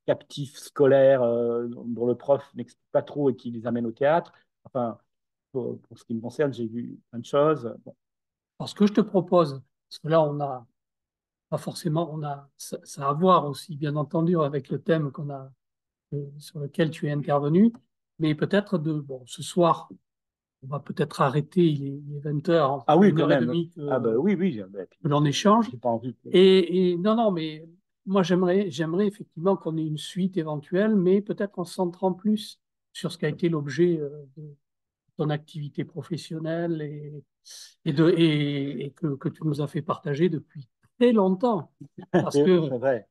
captif scolaire dont le prof n'explique pas trop et qui les amène au théâtre. Enfin, pour ce qui me concerne, j'ai vu plein de choses. Bon. Alors, ce que je te propose, parce que là, on a pas forcément, ça a à voir aussi, bien entendu, avec le thème sur lequel tu es intervenu, mais peut-être bon, ce soir, on va peut-être arrêter, il est 20 heures, on Ah fait oui, une quand heure et même. demie Ah bah oui, oui. que l'on échange. J'ai pas envie. Non, non, mais moi, j'aimerais effectivement qu'on ait une suite éventuelle, mais peut-être en se centrant plus sur ce qui a été l'objet de ton activité professionnelle et que tu nous as fait partager depuis très longtemps. Parce que C'est vrai.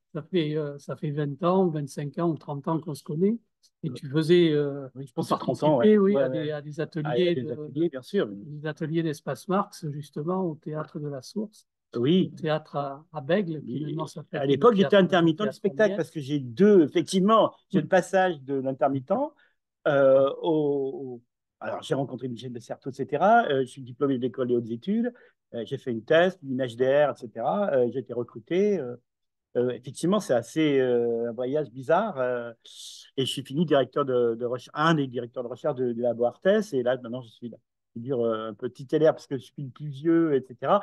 ça fait 20 ans, 25 ans ou 30 ans qu'on se connaît. Et tu faisais, Oui, je tu pense que c'est 30 ans, ouais. participais, oui, Ouais, ouais. à des Ah, il y a ateliers des ateliers, bien sûr. des ateliers d'Espace Marx, justement, au Théâtre de la Source, au Oui. théâtre à Bègle, qui maintenant À s'appelle le l'époque, j'étais intermittent du Théâtre spectacle Amiens. parce que effectivement, j'ai le passage de l'intermittent euh, au, alors, j'ai rencontré Michel de Certeau, etc. Je suis diplômé de l'école des hautes études. J'ai fait une thèse, une HDR, etc. J'ai été recruté. Effectivement, c'est assez un voyage bizarre. Et je suis fini directeur de recherche, un des directeurs de recherche de Labo Artes. Et là, maintenant, je suis là. Figure un petit LR parce que je suis le plus vieux, etc.,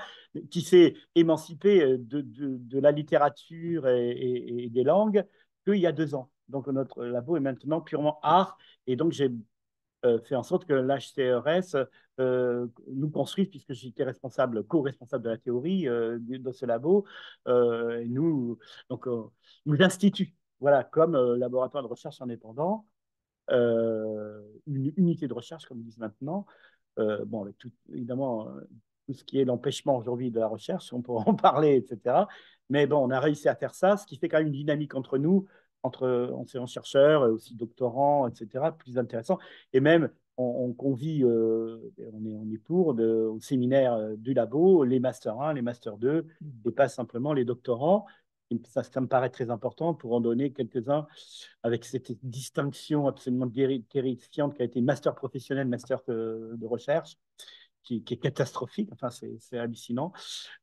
qui s'est émancipé de la littérature et des langues qu'il y a 2 ans. Donc, notre labo est maintenant purement art. Et donc, j'ai fait en sorte que l'HCRS nous construise, puisque j'étais responsable, co-responsable de la théorie de ce labo, et donc, nous institue, voilà, comme laboratoire de recherche indépendant, une unité de recherche, comme ils disent maintenant. Bon, avec tout, évidemment, tout ce qui est l'empêchement aujourd'hui de la recherche, on pourra en parler, etc. Mais bon, on a réussi à faire ça, ce qui fait quand même une dynamique entre nous, entre enseignants-chercheurs, aussi doctorants, etc., plus intéressant. Et même, on convie, on est pour au séminaire du labo, les Master 1, les Master 2, et pas simplement les doctorants. Ça me paraît très important pour en donner quelques-uns avec cette distinction absolument terrifiante qui a été master professionnel, master de recherche, qui est catastrophique. Enfin, c'est hallucinant.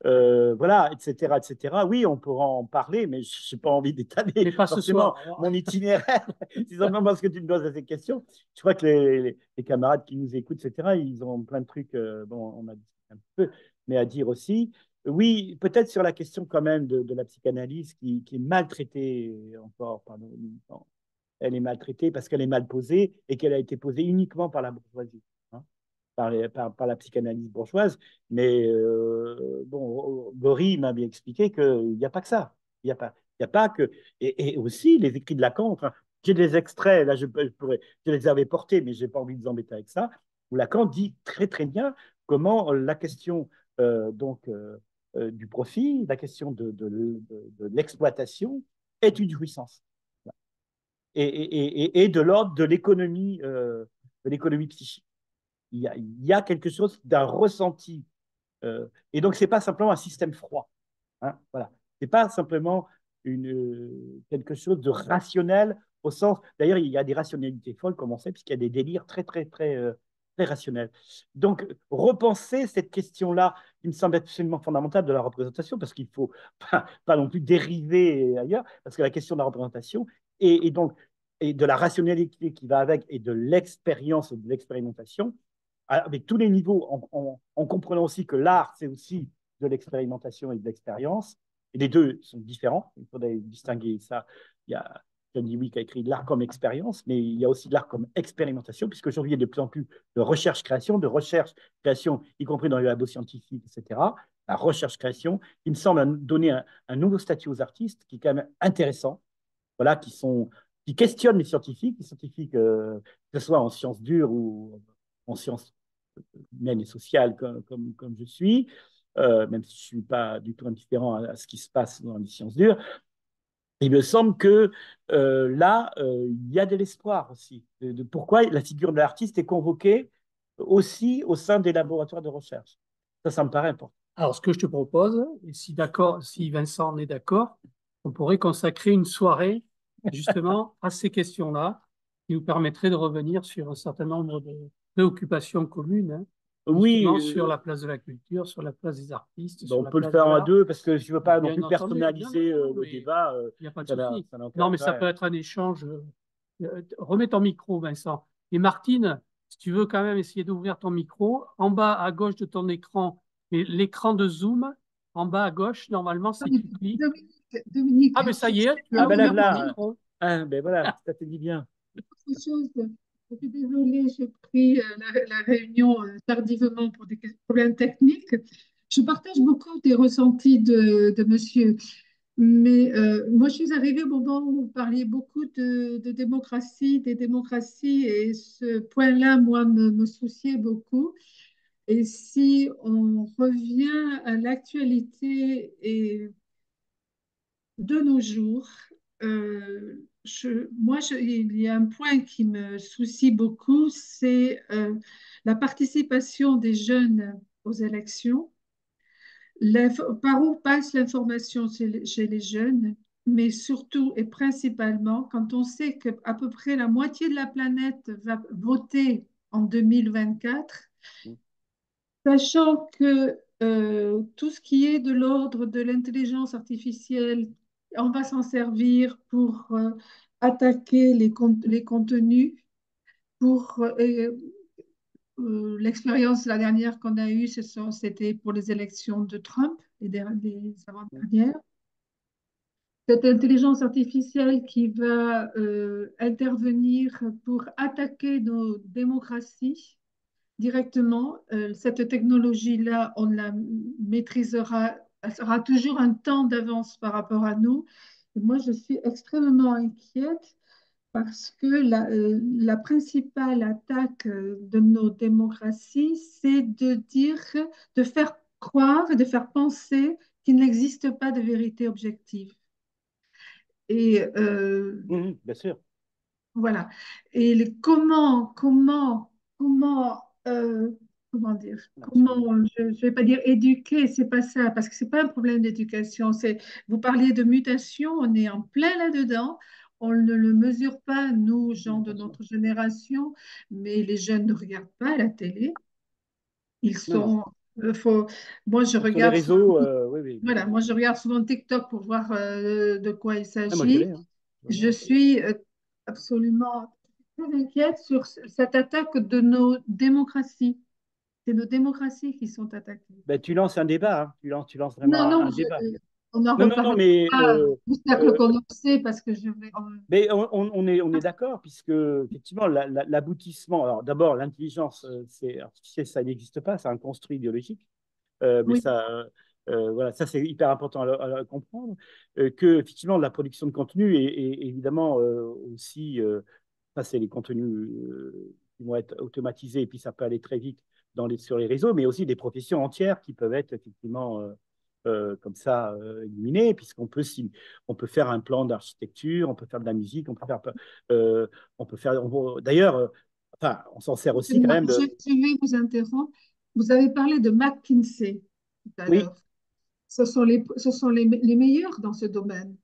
Voilà, etc., etc. Oui, on pourra en parler, mais je n'ai pas envie d'étaler forcément mon itinéraire. C'est simplement parce que tu me poses à ces questions. Je crois que les camarades qui nous écoutent, etc., ils ont plein de trucs, bon, on a discuté un peu, mais à dire aussi. Oui, peut-être sur la question quand même de la psychanalyse qui est maltraitée encore par nos militants. Elle est maltraitée parce qu'elle est mal posée et qu'elle a été posée uniquement par la bourgeoisie, hein, par la psychanalyse bourgeoise. Mais bon, Gori m'a bien expliqué qu'il n'y a pas que ça. Il y a pas que. Et aussi les écrits de Lacan. Enfin, j'ai des extraits, là, je les avais portés, mais je n'ai pas envie de vous embêter avec ça, où Lacan dit très, très bien comment la question donc, du profit, la question de l'exploitation est une jouissance et de l'ordre de l'économie psychique. Il y a quelque chose d'un ressenti. Et donc, ce n'est pas simplement un système froid. Hein, voilà. Ce n'est pas simplement quelque chose de rationnel au sens. D'ailleurs, il y a des rationalités folles, comme on sait, puisqu'il y a des délires très, très, très, très rationnels. Donc, repenser cette question-là, qui me semble absolument fondamentale de la représentation, parce qu'il ne faut pas non plus dériver ailleurs, parce que la question de la représentation et donc et de la rationalité qui va avec et de l'expérience et de l'expérimentation, avec tous les niveaux, en comprenant aussi que l'art, c'est aussi de l'expérimentation et de l'expérience. Et les deux sont différents. Il faudrait distinguer ça. Il y a John Dewey qui a écrit de l'art comme expérience, mais il y a aussi de l'art comme expérimentation, puisque aujourd'hui, il y a de plus en plus de recherche-création, y compris dans les labos scientifiques, etc. La recherche-création, qui me semble donner un nouveau statut aux artistes, qui est quand même intéressant, voilà, qui questionnent les scientifiques que ce soit en sciences dures ou en sciences humaines et sociales comme je suis, même si je ne suis pas du tout indifférent à ce qui se passe dans les sciences dures. Il me semble que là, il y a de l'espoir aussi. Pourquoi la figure de l'artiste est convoquée aussi au sein des laboratoires de recherche. Ça me paraît important. Alors, ce que je te propose, et si Vincent en est d'accord, on pourrait consacrer une soirée justement à ces questions-là, qui nous permettrait de revenir sur un certain nombre de préoccupations communes, hein, Oui, justement sur la place de la culture, sur la place des artistes, on sur la peut le place faire de à l'art. deux parce que je ne veux pas non Bien plus entendu, personnaliser le mais débat. il n'y a pas de Ça n'a souci. aucun Non, mais ça intérêt. peut être un échange. Remets ton micro, Vincent. Et Martine, si tu veux quand même essayer d'ouvrir ton micro, en bas à gauche de ton écran, l'écran de Zoom, en bas à gauche, normalement, si tu cliques. Dominique, Ah, mais ça y est, tu Ah as ben là, ouvert ton voilà. micro. Ah, ben voilà, ça te dit bien. autre chose, je suis désolée, j'ai pris la réunion tardivement pour des problèmes techniques. Je partage beaucoup des ressentis de monsieur, mais moi je suis arrivée au moment où vous parliez beaucoup de démocratie, des démocraties, et ce point-là, moi, me souciait beaucoup. Et si on revient à l'actualité et de nos jours, il y a un point qui me soucie beaucoup, c'est la participation des jeunes aux élections. Par où passe l'information chez les jeunes, mais surtout et principalement quand on sait qu'à peu près la moitié de la planète va voter en 2024, sachant que tout ce qui est de l'ordre de l'intelligence artificielle, on va s'en servir pour attaquer les contenus, pour l'expérience la dernière qu'on a eue, c'était pour les élections de Trump, les avant-dernières. cette intelligence artificielle qui va intervenir pour attaquer nos démocraties directement. Cette technologie-là, on la maîtrisera, elle sera toujours un temps d'avance par rapport à nous. Et moi, je suis extrêmement inquiète parce que la principale attaque de nos démocraties, c'est de dire, de faire croire et de faire penser qu'il n'existe pas de vérité objective. Et Bien sûr. voilà. Et comment dire, je ne vais pas dire éduquer, c'est pas ça, parce que c'est pas un problème d'éducation. Vous parliez de mutation, on est en plein là-dedans. On ne le mesure pas, nous, gens de notre génération, mais les jeunes ne regardent pas la télé. Ils Non, non. sont, faut, moi, je Sur les regarde souvent, réseaux, oui, oui, bien voilà, sûr. moi, je regarde souvent TikTok pour voir de quoi il Ah, moi, je s'agit. l'ai, hein. Je Vraiment. suis absolument très inquiète sur cette attaque de nos démocraties. C'est nos démocraties qui sont attaquées. Ben, tu lances un débat, hein. Tu lances vraiment Non, non, un débat. on en Non, non, non, reparlera mais du cercle euh, condensé parce que je vais. Mais on est d'accord, puisque effectivement, l'aboutissement, alors d'abord, l'intelligence artificielle, ça n'existe pas, c'est un construit idéologique, mais Oui, ça, voilà, ça c'est hyper important à comprendre, que effectivement, la production de contenu est évidemment aussi, ça c'est les contenus qui vont être automatisés, et puis ça peut aller très vite sur les réseaux, mais aussi des professions entières qui peuvent être effectivement comme ça éliminées, puisqu'on peut, on peut faire un plan d'architecture, on peut faire de la musique, euh, on peut faire, d'ailleurs, enfin, on s'en sert aussi quand excusez-moi, même je vais vous interrompre. Vous avez parlé de McKinsey tout à oui, l'heure. Ce sont les meilleurs dans ce domaine.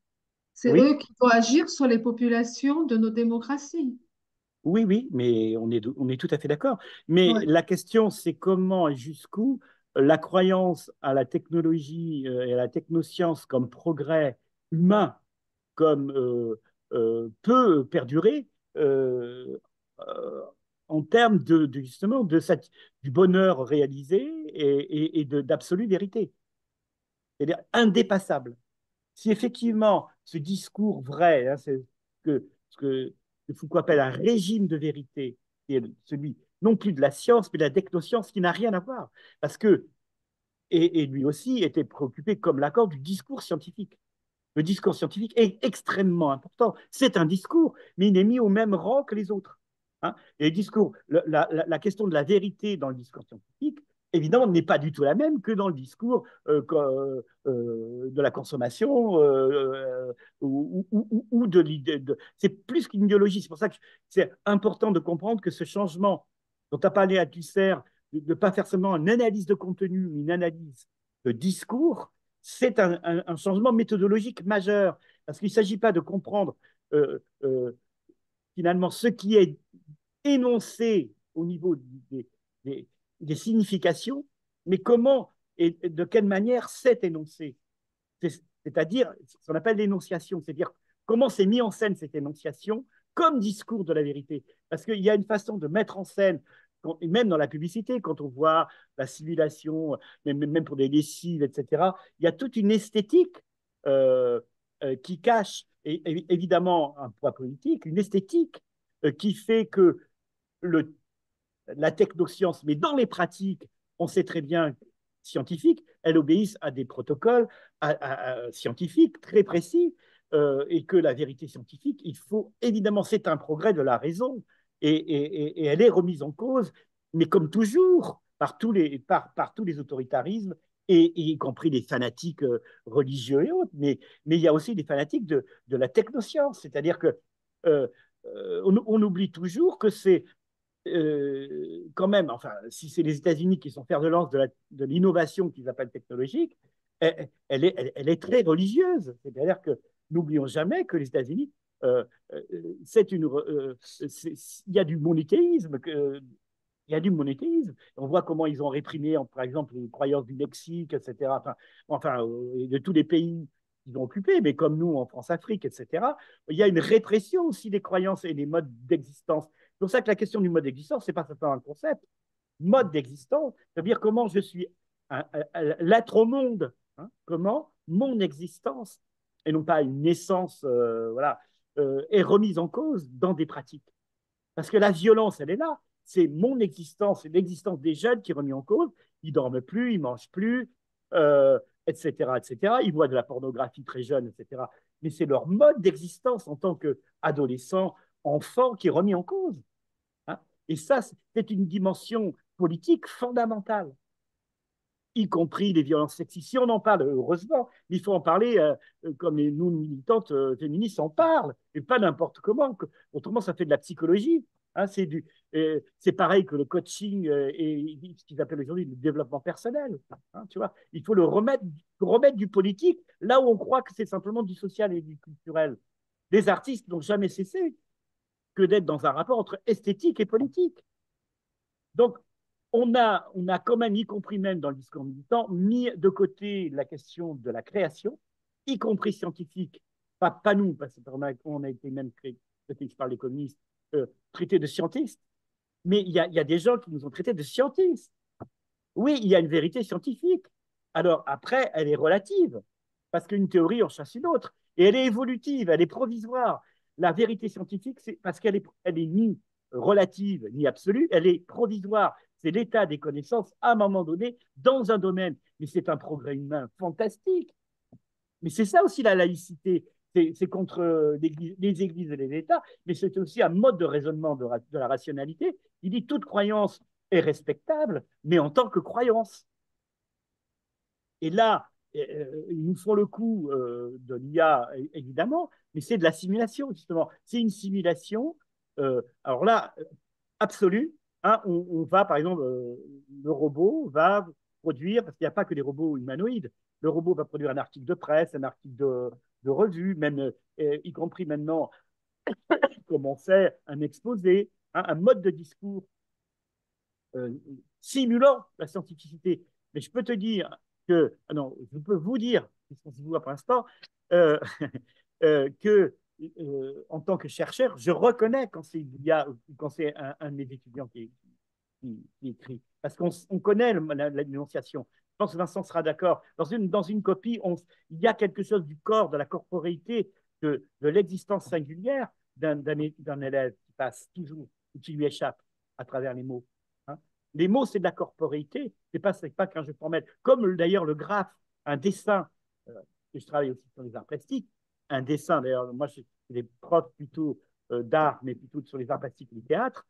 C'est oui, eux qui vont agir sur les populations de nos démocraties. oui, oui, mais on est tout à fait d'accord. Mais Ouais. la question, c'est comment et jusqu'où la croyance à la technologie et à la technoscience comme progrès humain comme peut perdurer euh, euh, en termes justement du bonheur réalisé et d'absolue vérité, c'est-à-dire indépassable. Si effectivement ce discours vrai, hein, c'est ce que Foucault appelle un régime de vérité, qui est celui non plus de la science, mais de la technoscience, qui n'a rien à voir, parce que et lui aussi était préoccupé comme Lacan du discours scientifique. Le discours scientifique est extrêmement important. C'est un discours, mais il est mis au même rang que les autres. Hein. Et le discours, la question de la vérité dans le discours scientifique, évidemment, n'est pas du tout la même que dans le discours de la consommation ou de l'idée. C'est plus qu'une idéologie. C'est pour ça que c'est important de comprendre que ce changement dont tu as parlé à Tusser, de ne pas faire seulement une analyse de contenu, mais une analyse de discours, c'est un changement méthodologique majeur, parce qu'il ne s'agit pas de comprendre euh, euh, finalement ce qui est énoncé au niveau des, des significations, mais comment et de quelle manière c'est énoncé. C'est-à-dire ce qu'on appelle l'énonciation, c'est-à-dire comment c'est mis en scène cette énonciation comme discours de la vérité. Parce qu'il y a une façon de mettre en scène, même dans la publicité, quand on voit la simulation, même pour des lessives, etc., il y a toute une esthétique euh, qui cache, et évidemment un poids politique, une esthétique qui fait que le, la technoscience, mais dans les pratiques, on sait très bien scientifiques, elles obéissent à des protocoles scientifiques très précis, et que la vérité scientifique, il faut évidemment, c'est un progrès de la raison, et elle est remise en cause, mais comme toujours, par tous les autoritarismes, y compris les fanatiques religieux et autres, mais il y a aussi des fanatiques de la technoscience, c'est-à-dire que on oublie toujours que c'est quand même, enfin, si c'est les États-Unis qui sont fer de lance de l'innovation qu'ils appellent technologique, elle est très religieuse. C'est-à-dire que n'oublions jamais que les États-Unis, il y a du monothéisme. Il y a du monothéisme. On voit comment ils ont réprimé, par exemple, les croyances du Mexique, etc. De tous les pays qu'ils ont occupés, mais comme nous en France-Afrique, etc. Il y a une répression aussi des croyances et des modes d'existence. C'est pour ça que la question du mode d'existence, ce n'est pas simplement un concept. Mode d'existence, c'est-à-dire comment je suis l'être au monde, hein, comment mon existence et non pas une naissance, voilà, est remise en cause dans des pratiques. Parce que la violence, elle est là. C'est mon existence, c'est l'existence des jeunes qui est remise en cause. Ils dorment plus, ils mangent plus, etc., etc. Ils voient de la pornographie très jeune, etc. Mais c'est leur mode d'existence en tant qu'adolescents, enfants qui est remis en cause. Hein. Et ça, c'est une dimension politique fondamentale, y compris les violences sexistes. Si on en parle, heureusement, il faut en parler comme nous, militantes féministes, en parlent, et pas n'importe comment. Autrement, ça fait de la psychologie. Hein, c'est pareil que le coaching et ce qu'ils appellent aujourd'hui le développement personnel. Hein, tu vois, il faut remettre du politique là où on croit que c'est simplement du social et du culturel. Les artistes n'ont jamais cessé que d'être dans un rapport entre esthétique et politique. Donc, on a quand même, y compris même dans le discours militant, mis de côté la question de la création, y compris scientifique, pas nous, parce qu'on a été même créé, je parle des communistes, traités de scientistes, mais il y a des gens qui nous ont traités de scientistes. Oui, il y a une vérité scientifique. Alors après, elle est relative, parce qu'une théorie en chasse une autre, et elle est évolutive, elle est provisoire. La vérité scientifique, c'est parce qu'elle est ni relative ni absolue, elle est provisoire. C'est l'état des connaissances à un moment donné dans un domaine. Mais c'est un progrès humain fantastique. Mais c'est ça aussi la laïcité. C'est contre les églises et les États, mais c'est aussi un mode de raisonnement de la rationalité. Il dit toute croyance est respectable, mais en tant que croyance. Et là, ils nous font le coup de l'IA, évidemment, mais c'est de la simulation, justement. C'est une simulation, alors là, absolue. Hein, on va, par exemple, le robot va produire, parce qu'il n'y a pas que des robots humanoïdes, le robot va produire un article de presse, un article de revue, même, y compris maintenant, comme on sait, un exposé, hein, un mode de discours simulant la scientificité. Mais je peux te dire que, non, je peux vous dire, puisqu'on se voit pour l'instant, euh, que en tant que chercheur, je reconnais quand c'est un de mes étudiants qui écrit, parce qu'on connaît l'énonciation. Je pense que Vincent sera d'accord. Dans une copie, il y a quelque chose du corps, de la corporéité, de l'existence singulière d'un élève qui passe toujours, ou qui lui échappe à travers les mots. Hein. Les mots, c'est de la corporéité, c'est pas qu'un jeu formel. Comme d'ailleurs le graphe, un dessin, que je travaille aussi sur les arts plastiques, un dessin, d'ailleurs, moi, je suis des profs plutôt d'art, mais plutôt sur les arts plastiques et le théâtre,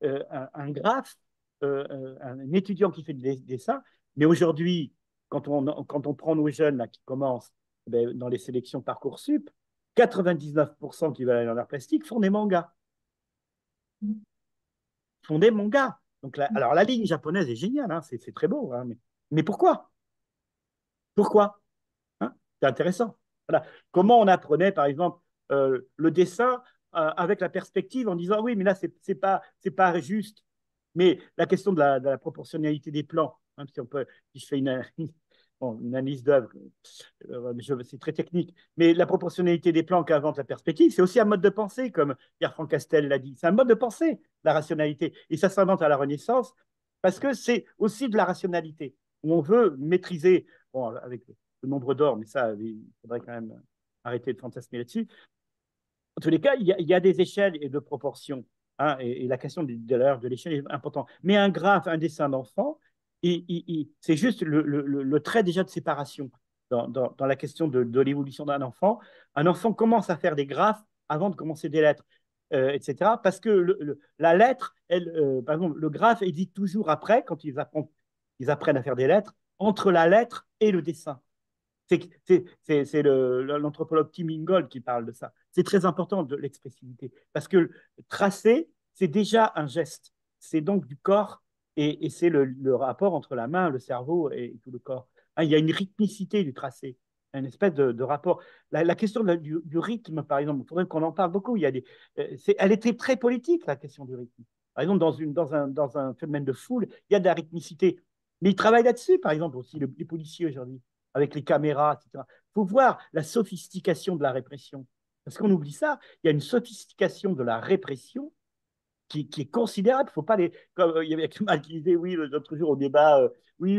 un graphe, un étudiant qui fait des dessins, mais aujourd'hui, quand on prend nos jeunes là, qui commencent dans les sélections Parcoursup, 99% qui veulent aller dans l'art plastique font des mangas. Font des mangas. Donc alors la ligne japonaise est géniale, hein, c'est très beau, hein, mais pourquoi? Pourquoi? Hein, c'est intéressant. Voilà. Comment on apprenait, par exemple, le dessin avec la perspective en disant oui, mais là, c'est pas juste. Mais la question de la proportionnalité des plans, hein, si je fais une analyse d'œuvre, c'est très technique, mais la proportionnalité des plans qu'invente la perspective, c'est aussi un mode de pensée, comme Pierre-Franck Castel l'a dit. C'est un mode de pensée, la rationalité. Et ça s'invente à la Renaissance parce que c'est aussi de la rationalité, où on veut maîtriser, bon, avec le nombre d'or, mais ça, il faudrait quand même arrêter de fantasmer là-dessus. En tous les cas, il y a des échelles et de proportions. Hein, et la question de l'échelle est importante. Mais un graphe, un dessin d'enfant, c'est juste le trait déjà de séparation dans la question de l'évolution d'un enfant. Un enfant commence à faire des graphes avant de commencer des lettres, etc. Parce que la lettre, par exemple, le graphe est dit toujours après, quand ils apprennent à faire des lettres, entre la lettre et le dessin. C'est l'anthropologue Tim Ingold qui parle de ça. C'est très important de l'expressivité parce que tracer, c'est déjà un geste. C'est donc du corps et c'est le rapport entre la main, le cerveau et tout le corps. Hein, il y a une rythmicité du tracé, une espèce de rapport. La question du rythme, par exemple, il faudrait qu'on en parle beaucoup. Elle était très politique, la question du rythme. Par exemple, dans un phénomène de foule, il y a de la rythmicité. Mais ils travaillent là-dessus, par exemple, aussi, les policiers aujourd'hui avec les caméras, etc. Il faut voir la sophistication de la répression. Parce qu'on oublie ça, il y a une sophistication de la répression qui est considérable. Faut pas comme il y avait Kemal qui disait, oui, l'autre jour au débat, oui,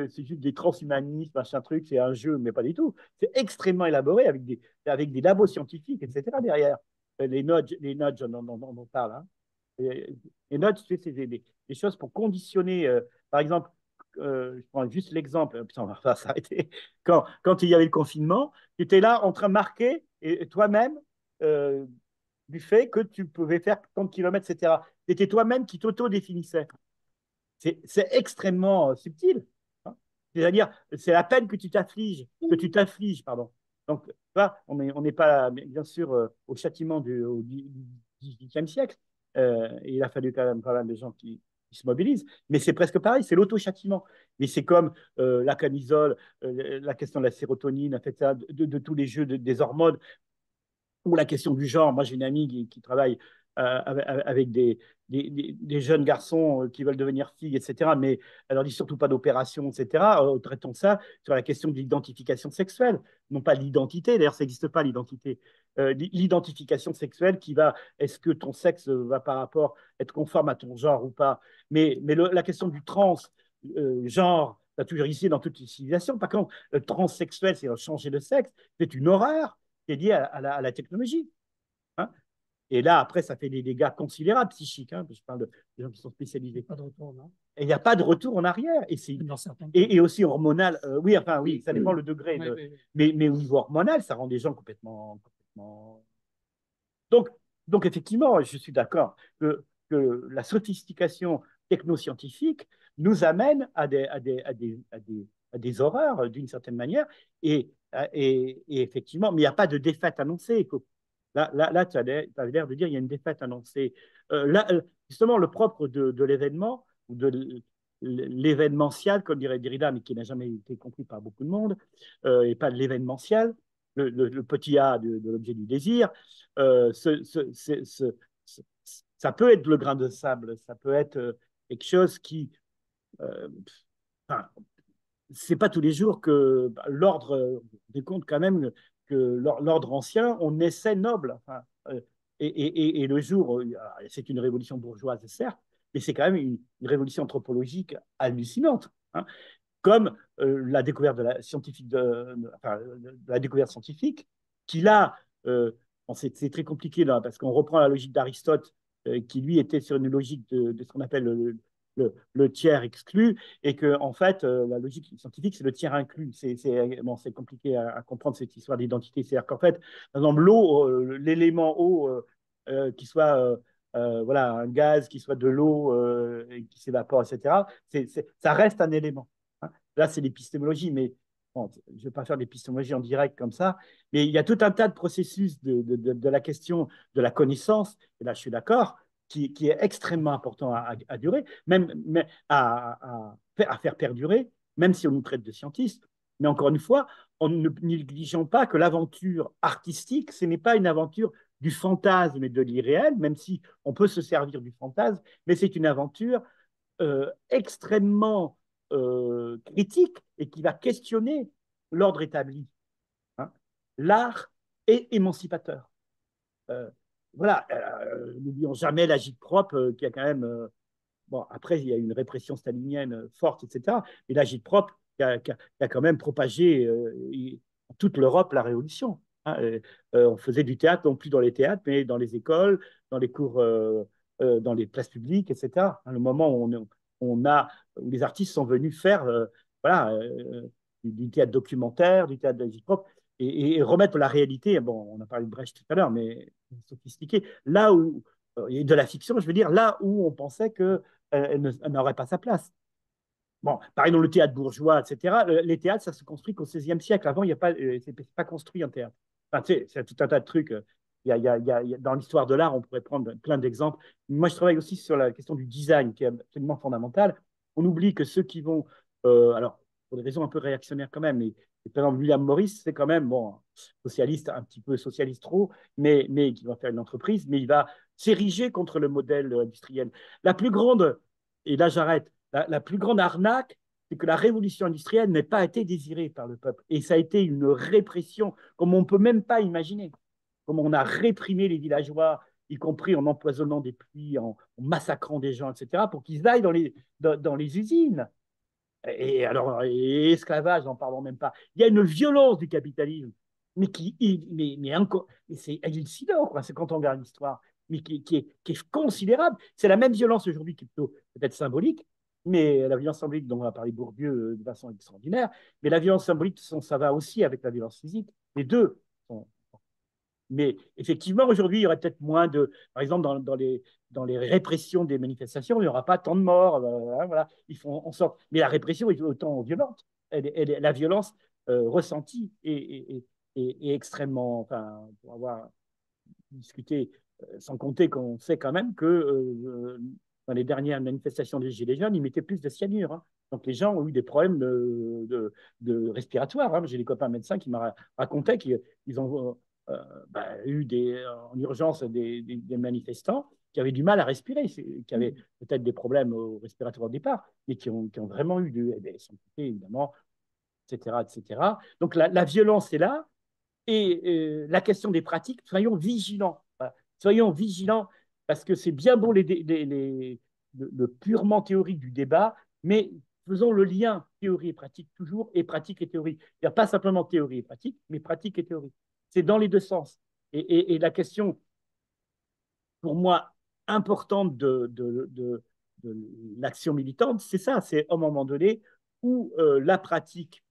c'est juste des transhumanistes, machin truc, c'est un jeu, mais pas du tout. C'est extrêmement élaboré avec des labos scientifiques, etc. derrière. Les nudges, on en parle. Hein. Les nudges, tu sais, c'est des choses pour conditionner. Par exemple, je prends juste l'exemple, putain, on va s'arrêter. Quand il y avait le confinement, tu étais là en train de marquer et toi-même euh, du fait que tu pouvais faire tant de kilomètres, etc. C'était toi-même qui t'auto-définissais. C'est extrêmement subtil. Hein. C'est-à-dire, c'est la peine que tu t'affliges, pardon. Donc, là, on n'est pas, bien sûr, au châtiment au XVIIIe siècle. Et il a fallu quand même pas mal de gens qui se mobilisent. Mais c'est presque pareil, c'est l'auto-châtiment. Mais c'est comme la camisole, la question de la sérotonine, en fait, ça, de tous les jeux des hormones ou la question du genre. Moi, j'ai une amie qui travaille avec des jeunes garçons qui veulent devenir filles, etc. Mais elle leur dit surtout pas d'opération, etc. Traitons ça sur la question de l'identification sexuelle, non pas l'identité. D'ailleurs, ça n'existe pas, l'identité. L'identification sexuelle qui va, est-ce que ton sexe va par rapport être conforme à ton genre ou pas. Mais la question du genre, ça a toujours existé dans toutes les civilisations. Par contre, le transsexuel, c'est changer de sexe, c'est une horreur qui est liée à la technologie. Hein. Et là, après, ça fait des dégâts considérables psychiques. Hein, je parle des gens qui sont spécialisés. Pas de retour, non. Et il n'y a pas de retour en arrière. Et aussi hormonal. Oui, enfin, oui, ça dépend le degré. Mais au niveau hormonal, ça rend des gens complètement. Donc, effectivement, je suis d'accord que la sophistication technoscientifique nous amène à des horreurs, d'une certaine manière. Et effectivement, mais il n'y a pas de défaite annoncée. Là tu avais l'air de dire qu'il y a une défaite annoncée. Là, justement, le propre de l'événement, ou de l'événementiel, comme dirait Derrida, mais qui n'a jamais été compris par beaucoup de monde, et pas de l'événementiel, le petit a de l'objet du désir, ça peut être le grain de sable, ça peut être quelque chose qui... Euh, enfin, c'est pas tous les jours que l'ordre décompte quand même que l'ordre ancien, on essaie noble. Enfin, et le jour, c'est une révolution bourgeoise, certes, mais c'est quand même une révolution anthropologique hallucinante. Hein, comme la découverte de la scientifique, enfin, de la découverte scientifique, qui là, bon, c'est très compliqué là, parce qu'on reprend la logique d'Aristote, qui lui était sur une logique de ce qu'on appelle le tiers exclu, et que en fait, la logique scientifique, c'est le tiers inclus. Bon, compliqué à comprendre cette histoire d'identité. C'est-à-dire qu'en fait, par exemple, l'eau, l'élément eau, qui soit voilà, un gaz, qui soit de l'eau, qui s'évapore, etc., ça reste un élément. Hein. Là, c'est l'épistémologie, mais bon, je ne vais pas faire l'épistémologie en direct comme ça, mais il y a tout un tas de processus de la question de la connaissance, et là, je suis d'accord, qui est extrêmement important à durer, même à faire perdurer, même si on nous traite de scientistes. Mais encore une fois, en ne négligeant pas que l'aventure artistique, ce n'est pas une aventure du fantasme et de l'irréel, même si on peut se servir du fantasme, mais c'est une aventure extrêmement critique et qui va questionner l'ordre établi. Hein. L'art est émancipateur. Euh, voilà, n'oublions jamais l'agit-prop qui a quand même. Bon, après, il y a une répression stalinienne forte, etc. Mais l'agit-prop qui a quand même propagé en toute l'Europe la révolution. Hein. On faisait du théâtre, non plus dans les théâtres, mais dans les écoles, dans les cours, dans les places publiques, etc. Hein, le moment où les artistes sont venus faire voilà, du théâtre documentaire, du théâtre d'agit-prop, et remettre la réalité, bon, on a parlé de Brecht tout à l'heure, mais sophistiqué, là où, et de la fiction, je veux dire, là où on pensait qu'elle n'aurait pas sa place. Bon, pareil dans le théâtre bourgeois, etc. Les théâtres, ça se construit qu'au XVIe siècle. Avant, il y a pas, c'est pas construit un théâtre. Enfin, tu sais, c'est tout un tas de trucs. Dans l'histoire de l'art, on pourrait prendre plein d'exemples. Moi, je travaille aussi sur la question du design, qui est absolument fondamentale. On oublie que ceux qui vont, alors, pour des raisons un peu réactionnaires quand même, mais par exemple, William Morris, c'est quand même, bon, socialiste, un petit peu socialiste trop, mais qui va faire une entreprise, mais il va s'ériger contre le modèle industriel. La plus grande, et là j'arrête, la plus grande arnaque, c'est que la révolution industrielle n'ait pas été désirée par le peuple. Et ça a été une répression comme on ne peut même pas imaginer. Comme on a réprimé les villageois, y compris en empoisonnant des puits, en massacrant des gens, etc., pour qu'ils aillent dans les usines. Et alors, et esclavage, n'en parlons même pas. Il y a une violence du capitalisme, mais encore, c'est hallucinant, quoi. C'est quand on regarde l'histoire, mais qui est considérable. C'est la même violence aujourd'hui qui est plutôt peut-être symbolique, mais la violence symbolique dont on a parlé Bourdieu de façon extraordinaire, mais la violence symbolique, ça va aussi avec la violence physique. Les deux sont. Mais effectivement, aujourd'hui, il y aurait peut-être moins de. Par exemple, dans les répressions des manifestations, il n'y aura pas tant de morts. Voilà, ils font en sorte. Mais la répression est autant violente. La violence ressentie est extrêmement. Enfin, pour avoir discuté, sans compter qu'on sait quand même que dans les dernières manifestations des Gilets jaunes, ils mettaient plus de cyanure. Hein. Donc les gens ont eu des problèmes de respiratoires. Hein. J'ai des copains médecins qui m'ont raconté qu'ils ont eu en urgence des manifestants qui avaient du mal à respirer, qui avaient peut-être des problèmes respiratoires au départ, mais qui ont vraiment eu des santé, évidemment, etc., etc. Donc la violence est là, et la question des pratiques, soyons vigilants. Voilà. Soyons vigilants, parce que c'est bien beau le purement théorique du débat, mais faisons le lien théorie et pratique toujours, et pratique et théorie. Il n'y a pas simplement théorie et pratique, mais pratique et théorie. C'est dans les deux sens. Et la question, pour moi, importante de l'action militante, c'est ça, c'est à un moment donné où la pratique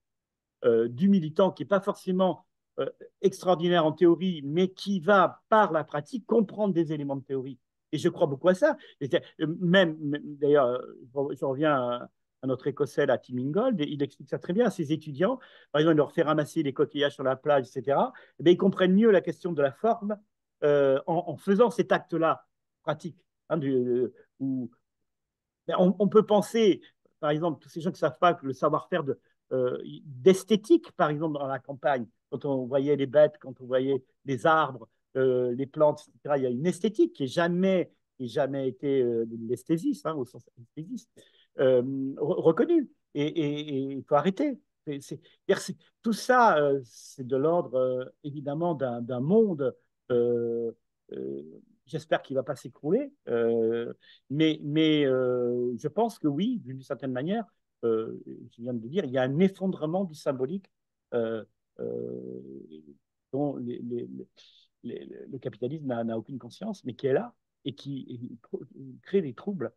du militant qui n'est pas forcément extraordinaire en théorie, mais qui va, par la pratique, comprendre des éléments de théorie. Et je crois beaucoup à ça. Même d'ailleurs, je reviens à notre Écossais, à Tim Ingold, et il explique ça très bien à ses étudiants. Par exemple, il leur fait ramasser les coquillages sur la plage, etc. Et bien, ils comprennent mieux la question de la forme en faisant cet acte-là pratique. Hein, où, on peut penser, par exemple, tous ces gens qui ne savent pas que le savoir-faire d'esthétique, par exemple, dans la campagne, quand on voyait les bêtes, quand on voyait les arbres, les plantes, etc., il y a une esthétique qui n'a jamais été l'esthésiste, hein, au sens esthésiste, reconnue. Et il faut arrêter. Tout ça, c'est de l'ordre, évidemment, d'un monde. Euh, euh, J'espère qu'il ne va pas s'écrouler, mais je pense que oui, d'une certaine manière, je viens de le dire, il y a un effondrement du symbolique euh, euh, dont le capitalisme n'a aucune conscience, mais qui est là et qui crée des troubles,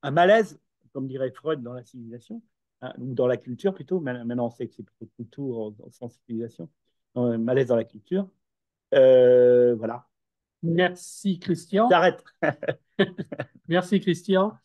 un malaise, comme dirait Freud, dans la civilisation, hein, ou dans la culture plutôt. Maintenant, on sait que c'est plutôt culture sans civilisation. Un malaise dans la culture. Voilà. Merci, Christian. J'arrête. Merci, Christian.